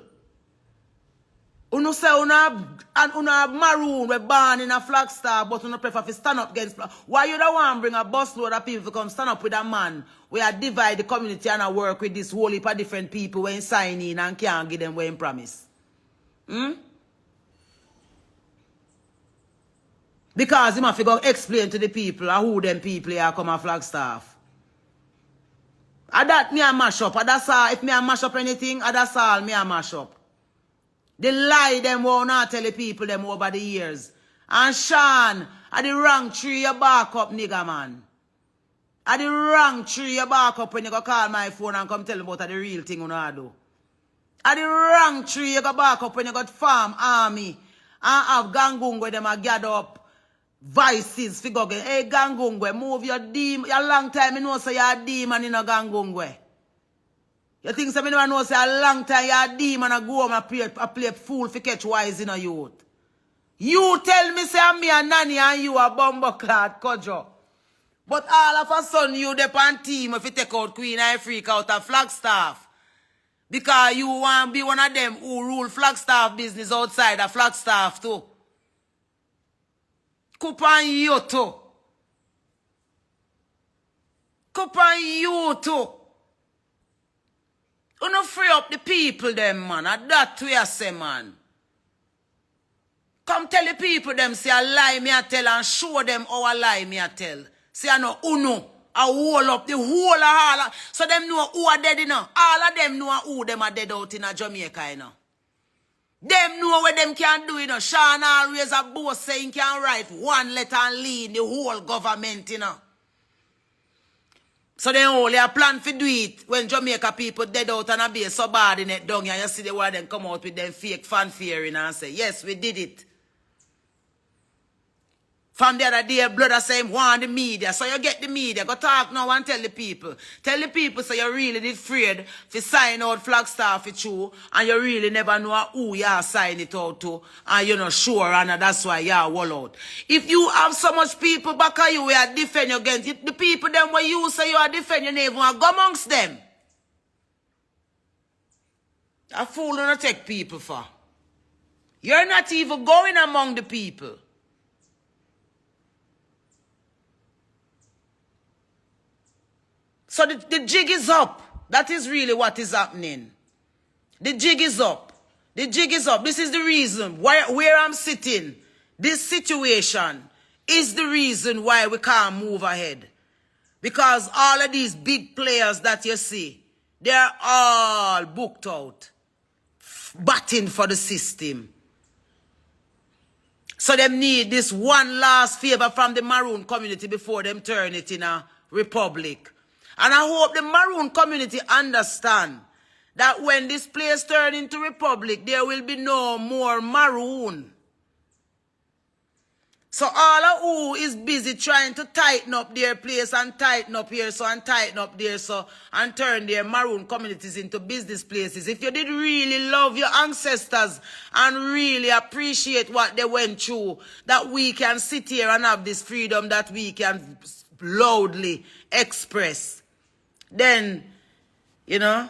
Uno say una Maroon we born in a Flagstaff, but uno prefer to stand up against. Why you don't want to bring a busload of people to come stand up with a man where divide the community and I work with this whole heap of different people when sign in and can't give them what you promise? Because him have to go explain to the people who them people are come a Flagstaff. And that me a mash up. And that's all. If me a mash up anything, and that's all me a mash up. The lie them won't not tell the people them over the years. And Sean, at the wrong tree you back up, nigga man. At the wrong tree you back up when you go call my phone and come tell me about the real thing you know do. At the wrong tree you go back up when you got farm army and have Gangungwe them a gather up. Vices figure again. Hey Gangungwe, move your demon. A long time you know say you're a demon in a Gangungwe. You think some anyone know say a long time you're a demon and go home and play fool for catch wise in a youth. You tell me say me a nanny and you a bumbleclad kojo. But all of a sudden you dep on team if you take out Queen Ifrica out of Flagstaff. Because you want to be one of them who rule Flagstaff business outside of Flagstaff too. Kupan you too. Kupan you too. You no free up the people them man. And that way I say man. Come tell the people them say a lie me I tell and show them how a lie me I tell. Say I know uno. I hold up the whole of all. So them know who are dead you know. All of them know who them are dead out in a Jamaica you know. Them know what them can do, you know. Sean always a boss saying can write 1 letter and lead the whole government, you know. So they only a plan to do it when Jamaica people dead out and a be subordinate down here. You see the one them come out with them fake fanfare and say, yes, we did it. From the other day, brother say him want the media. So you get the media. Go talk now and tell the people. Tell the people so you really did afraid to sign out Flagstaff with you. And you really never know who you sign it out to. And you're not sure and that's why you wall out. If you have so much people back at you who are defend you against it, the people them where you say you are defend, you never want to go amongst them. A fool don't take people for. You're not even going among the people. So the jig is up. That is really what is happening. The jig is up. The jig is up. This is the reason where I'm sitting. This situation is the reason why we can't move ahead. Because all of these big players that you see, they're all booked out, batting for the system. So them need this one last favor from the Maroon community before them turn it in a republic. And I hope the Maroon community understand that when this place turn into republic, there will be no more Maroon. So all of who is busy trying to tighten up their place and tighten up here so and tighten up there so and turn their Maroon communities into business places. If you did really love your ancestors and really appreciate what they went through, that we can sit here and have this freedom that we can loudly express, then, you know,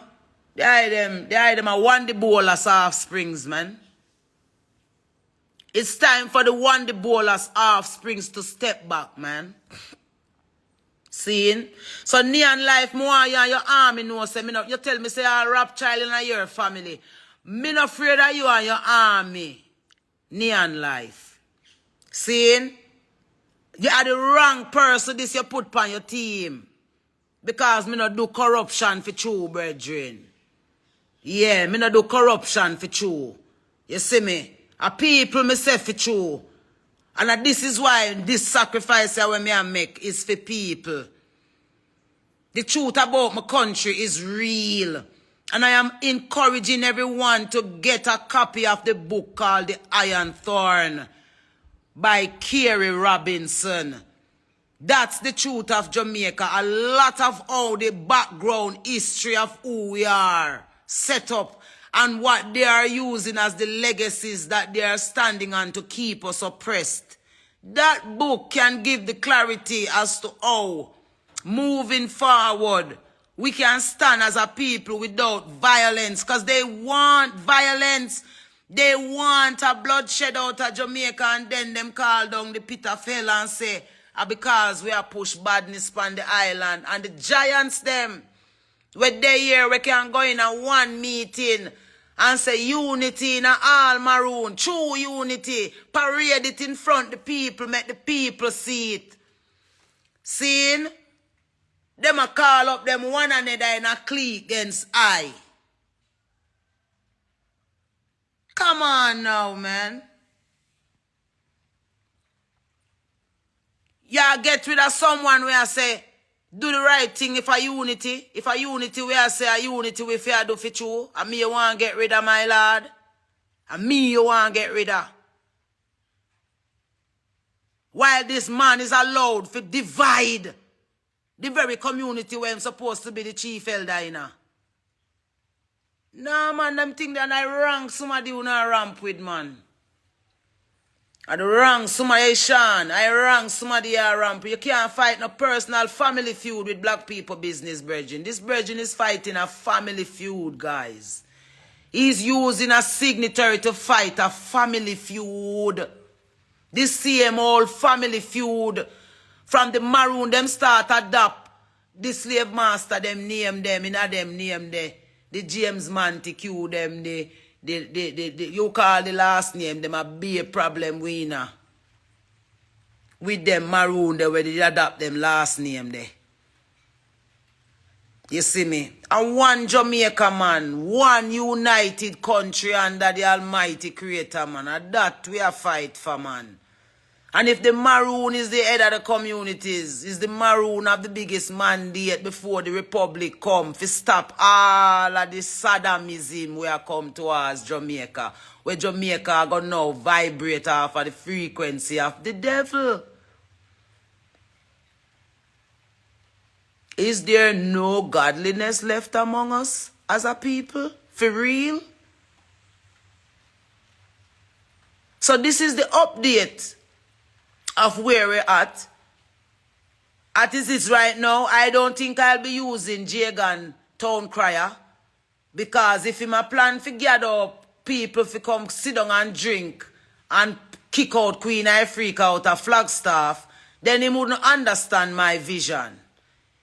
they hide them a one the bowlers offsprings, man. It's time for the one the bowlers offsprings to step back, man. Seeing? So neon life, more you and your army know, say, you tell me, say, a rap child in your family. Me not afraid of you and your army. Neon life. Seeing? You are the wrong person this you put on your team. Because me not do corruption for true, brethren. Yeah, me not do corruption for true. You see me? A people myself for true. And this is why this sacrifice I make is for people. The truth about my country is real. And I am encouraging everyone to get a copy of the book called The Iron Thorn by Kerry Robinson. That's the truth of Jamaica. A lot of how the background history of who we are set up and what they are using as the legacies that they are standing on to keep us oppressed. That book can give the clarity as to how, moving forward, we can stand as a people without violence. Because they want violence. They want a bloodshed out of Jamaica and then them call down the pit of hell and say, because we are pushed badness on the island. And the giants them, when they here, we can go in a one meeting and say unity in a all Maroon, true unity, parade it in front of the people, make the people see it. Seeing? Them a call up them one another in a clique against I. Come on now, man. Y'all get rid of someone where I say, do the right thing if a unity. If a unity where I say a unity we fair do for true. And me you want to get rid of, my lord. And me you want to get rid of. While this man is allowed to divide the very community where I'm supposed to be the chief elder in. Nah, man, them think that I rank somebody who not ramp with, man. I rank somebody, Sean. I rank somebody I ramp. You can't fight no personal family feud with black people business, brethren. This brethren is fighting a family feud, guys. He's using a signatory to fight a family feud. This same old family feud from the Maroon, them start adopt the slave master, them name them, the James Montague, them, you call the last name, them a be a problem winner. With them Maroon, they where they adopt them last name there. You see me? And one Jamaica man, one united country under the Almighty Creator, man. And that we a fight for, man. And if the Maroon is the head of the communities, is the Maroon of the biggest mandate before the Republic come to stop all of the Saddamism we are come towards Jamaica. Where Jamaica are going to now vibrate off of the frequency of the devil. Is there no godliness left among us as a people? For real? So this is the update of where we're at. At is right now, I don't think I'll be using Jagan Town Crier. Because if him a plan to gather up people to come sit down and drink and kick out Queen Ifrica out of Flagstaff, then he wouldn't understand my vision.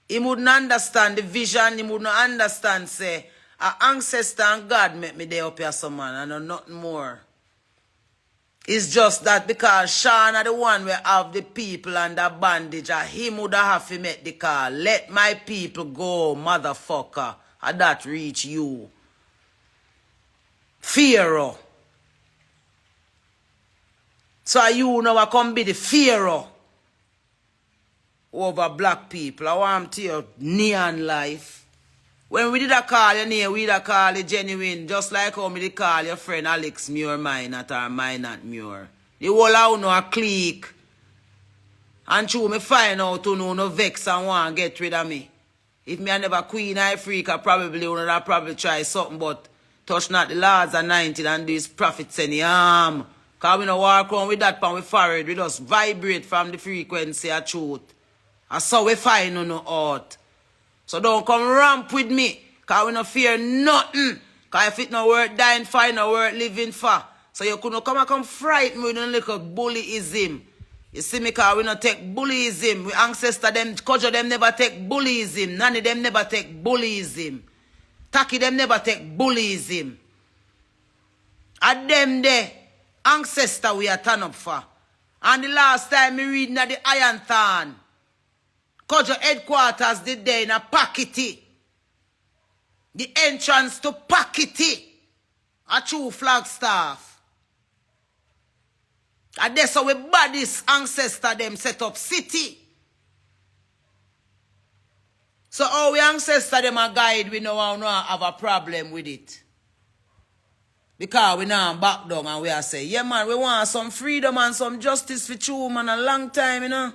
He wouldn't understand the vision. He wouldn't understand, say, An ancestor and God make me there up here, some man. I know nothing more. It's just that because Sean are the one where have the people under bondage, and him would have to make the call. Let my people go, motherfucker. And that reach you. Pharaoh. So you know I come be the Pharaoh over black people. I want to your neon life. When we did a call your name, we did a call you genuine, just like how me did call your friend Alex Muir mine at our mine at Muir. The whole out know a clique. And true, me find out to know no vex and want to get rid of me. If me I never Queen Ifrica, probably would have probably try something, but touch not the laws anointed and these prophets any harm. Because we no walk around with that pan we forward, we just vibrate from the frequency of truth. And so we find no out. So don't come ramp with me, because we no fear nothing. Because if it no worth dying for, it no worth living for. So you couldn't come frighten me with a little bullyism. You see me, because we no take bullyism. We ancestor them, culture them never take bullyism. None of them never take bullyism. Taki them never take bullyism. And them there, ancestor we are turn up for. And the last time me reading at the Iron Thorn, Kojo headquarters did there in a Pakiti. The entrance to Pakiti. A true Flagstaff. And that's how we bodies ancestor them set up city. So how we ancestor them a guide, we know how not have a problem with it. Because we now back down and we are say, yeah man, we want some freedom and some justice for true man a long time, you know.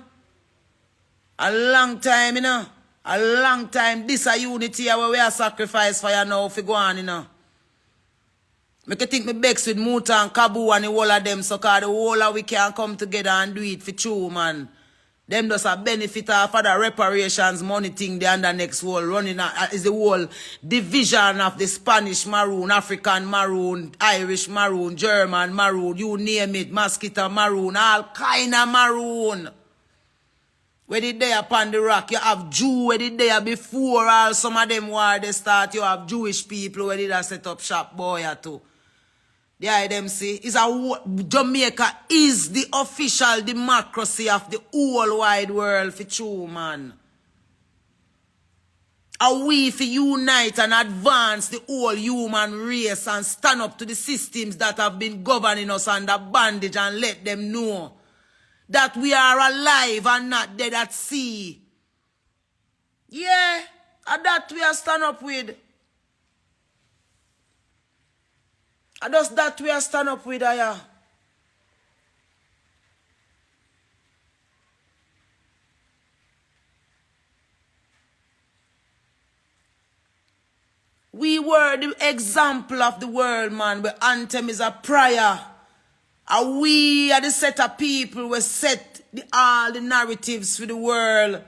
A long time, you know. A long time. This a unity where we are sacrifice for you now if you go on, you know. Make you think me bex with Muta and Kabu and the whole of them so cause the whole of we can come together and do it for true, man. Them does a benefit of the reparations money thing the under next world running is the whole division of the Spanish maroon, African maroon, Irish maroon, German maroon, you name it, mosquito maroon, all kind of maroon. Where did they upon the rock? You have Jew where did they before all some of them war they start. You have Jewish people where did they set up shop boy or two. The them see is Jamaica is the official democracy of the whole wide world for true man. Are we for unite and advance the whole human race and stand up to the systems that have been governing us under bondage and let them know that we are alive and not dead at sea. Yeah, and that we are stand up with. And just that we are stand up with, yeah. We were the example of the world, man, where anthem is a prayer. And we are the set of people who set all the narratives for the world.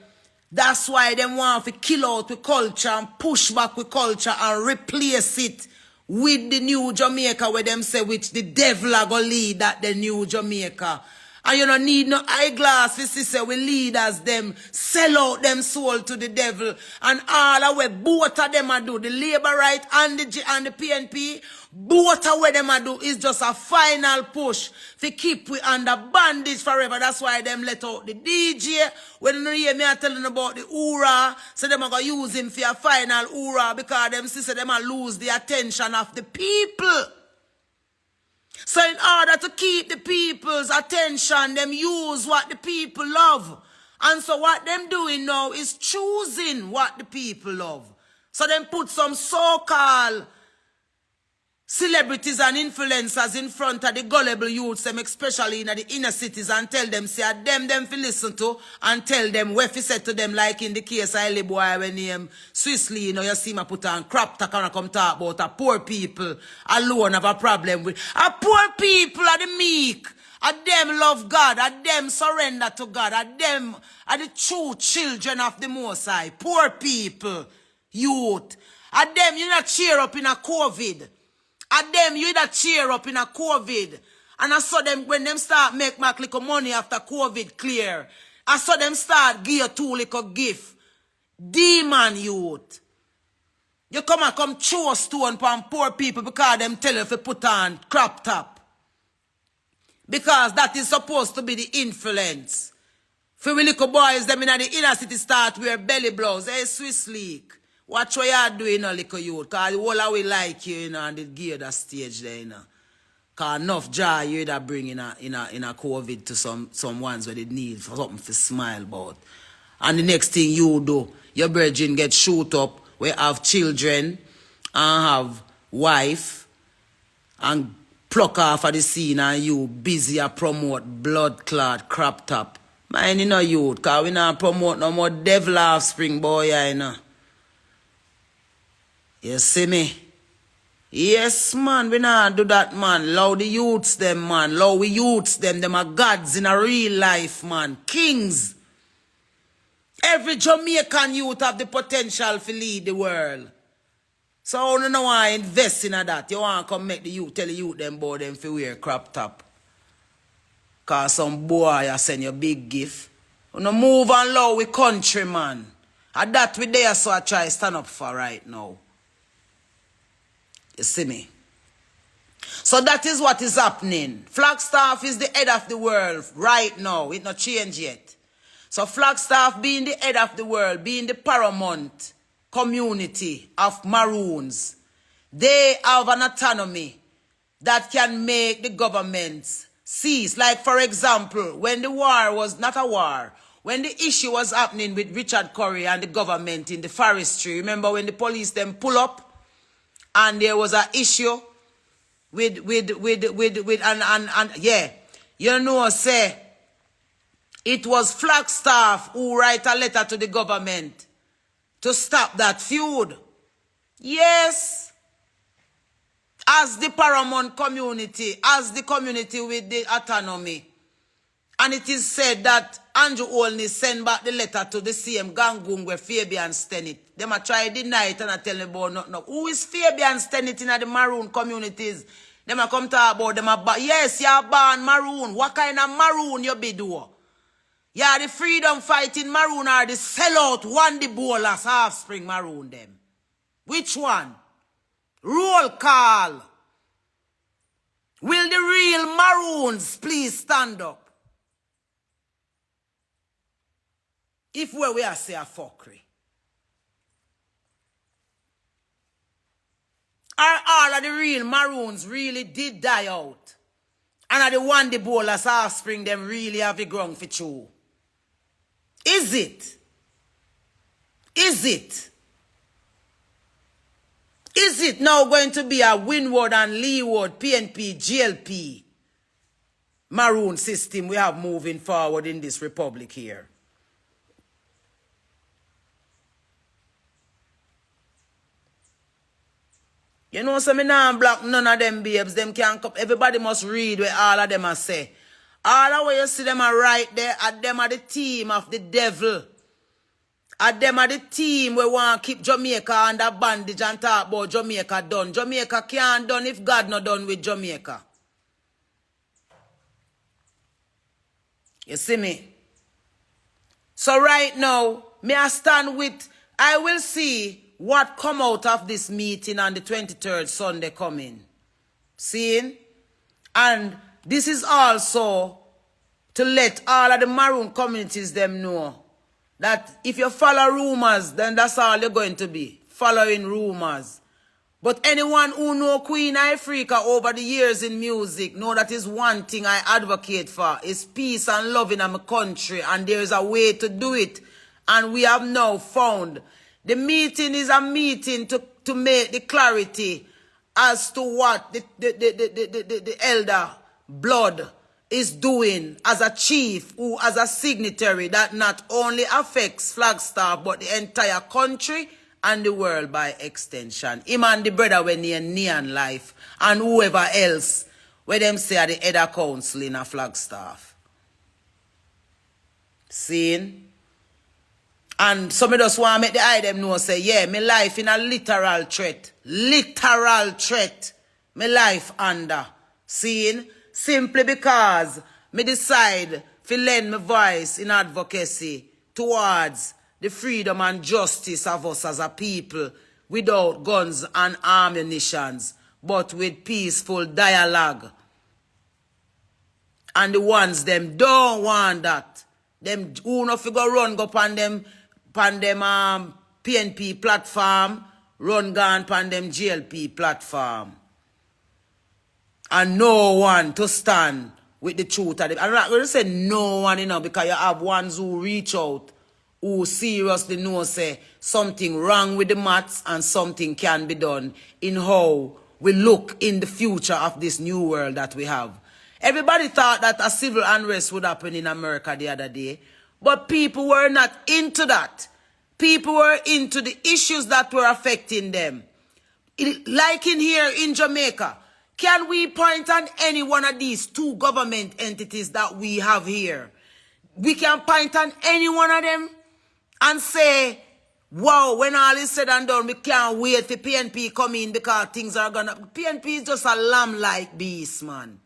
That's why they want to kill out the culture and push back with culture and replace it with the new Jamaica where them say which the devil are going to lead that the new Jamaica. And you don't need no eyeglass for say we leaders them sell out them soul to the devil. And all the way both of them are do, the Labour Right and the PNP, both of what them are do is just a final push to keep we under bondage forever. That's why them let out the DJ. When you hear me telling about the Ura, so them are going to use him for a final Ura because them say them are lose the attention of the people. So in order to keep the people's attention, them use what the people love. And so what them doing now is choosing what the people love. So them put some so-called celebrities and influencers in front of the gullible youths, them especially in the inner cities, and tell them, say, them fi listen to, and tell them what fi said to them, like in the case of Ellie Boy when he Swissley, you know, you see me put on crap talk and come talk about a poor people alone have a problem with. A poor people are the meek. A them love God. A them surrender to God. A them are the true children of the Most High. Poor people, youth. A them you not cheer up in a COVID. And them, you either cheer up in a COVID. And I saw them, when them start make little money after COVID clear, I saw them start give you 2 little gift. Demon youth. You come throw a stone upon poor people because them tell you if you put on crop top. Because that is supposed to be the influence. For we little boys, them in the inner city start wear belly blouse. Hey, Swiss League. Watch what you are doing, little youth. Because the whole of we like you, and they give you that stage there, Because enough joy you that bring in a COVID to some ones where they need for something to smile about. And the next thing you do, your virgin get shoot up, we have children, and have wife, and pluck off of the scene, and you busy a promote blood clot crop top. Man, you know youth, because we not promote no more devil offspring boy, you know. You see me? Yes, man, we not do that, man. Allow the youths them, man. Allow we youths them. Them are gods in a real life, man. Kings. Every Jamaican youth have the potential to lead the world. So you know why invest in that. You want to come make the youth, tell the youth them boy them to wear crop top. Because some boy you send you big gift. You know, move and allow we country, man. And that we there, so I try to stand up for right now. You see me? So that is what is happening. Flagstaff is the head of the world right now. It not changed yet. So Flagstaff being the head of the world, being the paramount community of Maroons, they have an autonomy that can make the governments cease. Like, for example, when the war was not a war, when the issue was happening with Richard Curry and the government in the forestry, remember when the police them pull up and there was an issue with yeah, you know, say, it was Flagstaff who write a letter to the government to stop that feud. Yes. As the paramount community, as the community with the autonomy. And it is said that Andrew Olney sent back the letter to the same Gangung where Fabian Stennett. They might try to deny it and I tell them about nothing. Who is Fabian Stennett in the Maroon communities? They might come talk about them. Yes, you're born Maroon. What kind of Maroon you be doing? Yeah, the freedom fighting Maroon or the sellout Wandy Bowlers offspring Maroon them. Which one? Roll call. Will the real Maroons please stand up? If we are say a fuckery. Are all of the real Maroons really did die out? And are the Wandy Bowlers offspring them really have the ground for true? Is it? Is it? Is it now going to be a Windward and Leeward, PNP, GLP Maroon system we have moving forward in this republic here? You know, so me nah block none of them babes. Them can't come. Everybody must read what all of them are say. All of what you see them are right there, and them are the team of the devil. And them are the team we want to keep Jamaica under bandage and talk about Jamaica done. Jamaica can't done if God not done with Jamaica. You see me? So right now, I stand with, I will see what come out of this meeting on the 23rd Sunday coming. Seeing? And this is also to let all of the Maroon communities them know that if you follow rumors, then that's all you're going to be, following rumors. But anyone who know Queen Ifrica over the years in music know that is one thing I advocate for, is peace and love in my country, and there is a way to do it. And we have now found the meeting is a meeting to make the clarity as to what the elder blood is doing as a chief, who as a signatory that not only affects Flagstaff but the entire country and the world by extension. Him and the brother when near Neon Life and whoever else where them say are the head of council in a Flagstaff. Seeing? And some of us want to make the eye them know, say, yeah, my life in a literal threat. Literal threat. My life under. Seeing? Simply because me decide to lend my voice in advocacy towards the freedom and justice of us as a people without guns and ammunitions, but with peaceful dialogue. And the ones them don't want that. Them who no figure run go pan them PNP platform, run gone pan them GLP platform. And no one to stand with the truth. I'm not going to say no one, because you have ones who reach out, who seriously know, say, something wrong with the maths and something can be done in how we look in the future of this new world that we have. Everybody thought that a civil unrest would happen in America the other day, but people were not into that. People were into the issues that were affecting them. Like in here in Jamaica, can we point on any one of these two government entities that we have here? We can point on any one of them and say, wow, when all is said and done, we can't wait for PNP come in because things are gonna... PNP is just a lamb-like beast, man.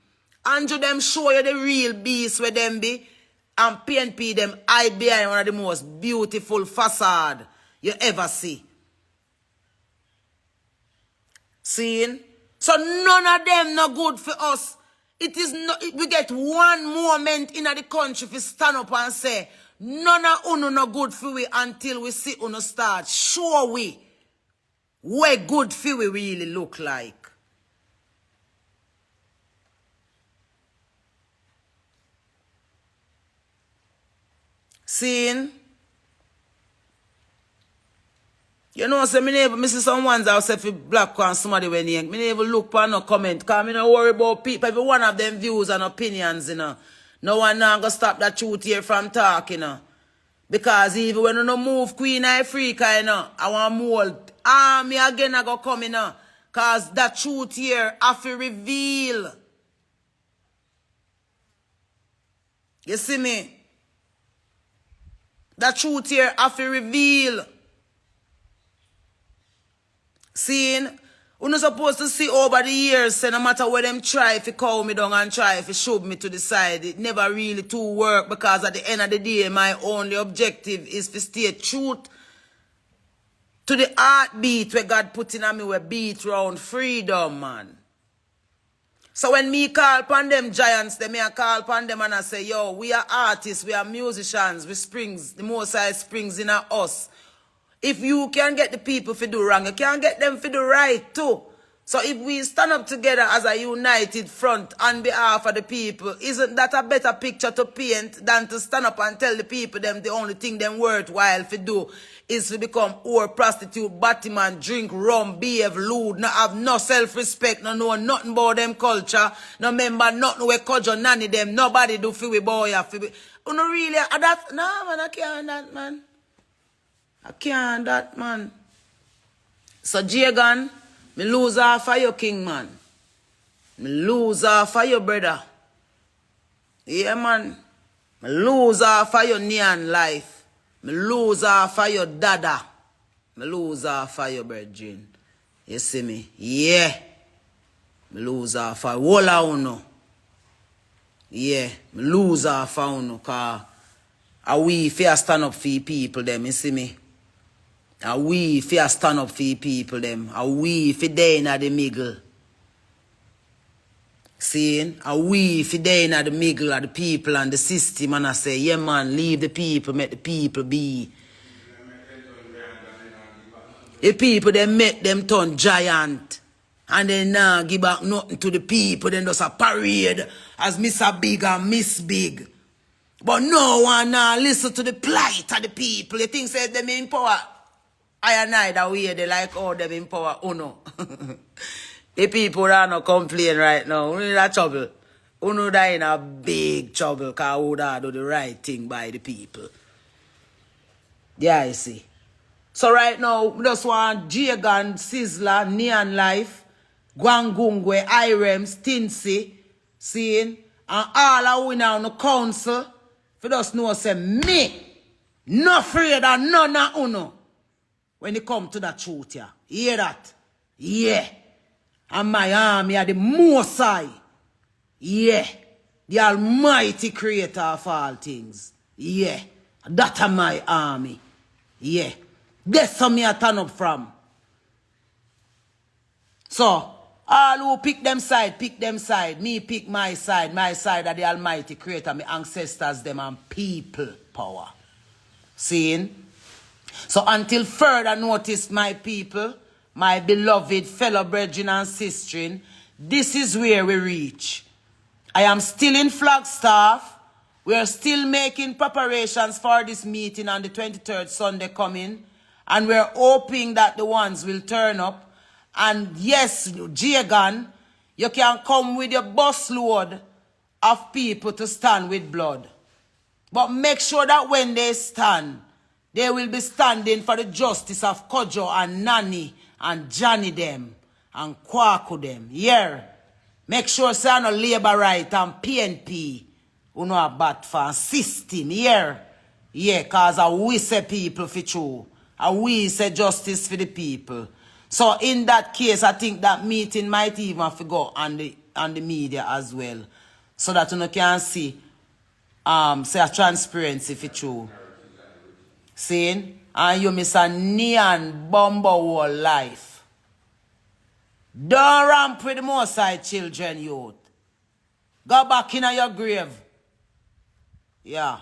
Andrew them show you the real beast where them be, and PNP them hide behind one of the most beautiful facade you ever see. Seeing? So none of them no good for us. It is not, we get one moment in the country to stand up and say, none of uno no good for we until we see uno start. Show we where good for we really look like. Seeing? You know, so me see some ones I say for black and somebody when me never look for no comment, because me no worry about people. Every one of them views and opinions, No one now gonna stop that truth here from talking, Because even when you no move Queen Ifrica, I want more army again I go come, Because that truth here have to reveal. You see me? That truth here have to reveal. Seeing, we're not supposed to see over the years, so no matter where them try to call me down and try to shove me to the side, it never really to work, because at the end of the day, my only objective is to stay truth to the heartbeat where God put in on me, where beat round freedom, man. So when me call upon them giants, they may call upon them and I say, yo, we are artists, we are musicians, we springs, the Most High springs in us. If you can get the people to do wrong, you can get them to do right too. So if we stand up together as a united front on behalf of the people, isn't that a better picture to paint than to stand up and tell the people them the only thing them worthwhile to do is to become whore, prostitute, batman, drink rum, behave lewd, not have no self-respect, no know nothing about them culture, no remember nothing we culture, none of them, nobody do for we boy, for we. You know really, that, no man, I can't that, man. I can't that, man. So Jagan, me lose half of your king, man. Me lose half of your brother. Yeah, man. Me lose half of your neon life. Me lose half of your dada. Me lose half of your brethren. You see me? Yeah. Me lose half of whole of uno. Yeah. Me lose half of uno, cause we fear stand up for people, them, you see me? And we fear stand up for people them. And we fi there in the middle. Seeing? And we fi there in the middle of the people and the system, and I say, yeah man, leave the people, make the people be. The people they make them turn giant. And then now give back nothing to the people, then just a parade as Mr. Big and Miss Big. But no one now listen to the plight of the people. You think say them in power? I and I that way they like all them in power. Oh no. The people are not complaining right now. Who in that trouble? Who know that in a big trouble because who that do the right thing by the people. Yeah, I see. So right now, we just want Jagan, Sizzler, Neon Life, Gwangungwe, Irems, Tinsy, seeing, and all of we now in the council, for just know say me, no afraid of none of uno. When it come to that truth, yeah. Hear that? Yeah. And my army are the Most High. Yeah. The Almighty Creator of all things. Yeah. That are my army. Yeah. That's how me I turn up from. So, all who pick them side, pick them side. Me pick my side of the Almighty Creator, my ancestors, them, and people power. Seeing? So until further notice, my people, my beloved fellow brethren and sistren, this is where we reach. I am still in Flagstaff. We are still making preparations for this meeting on the 23rd Sunday coming. And we're hoping that the ones will turn up. And yes, Jagan, you can come with your busload of people to stand with blood. But make sure that when they stand, they will be standing for the justice of Kojo and Nani and Johnny them and Kwaku them. Yeah. Make sure say no labor right and PNP. You know about for system. Yeah. Yeah, cause we say people for true. And we say justice for the people. So in that case, I think that meeting might even go on the media as well. So that you can see say a transparency for true. Saying, and you miss a neon bomber whole life. Don't ramp with the more side children, youth. Go back in your grave. Yeah.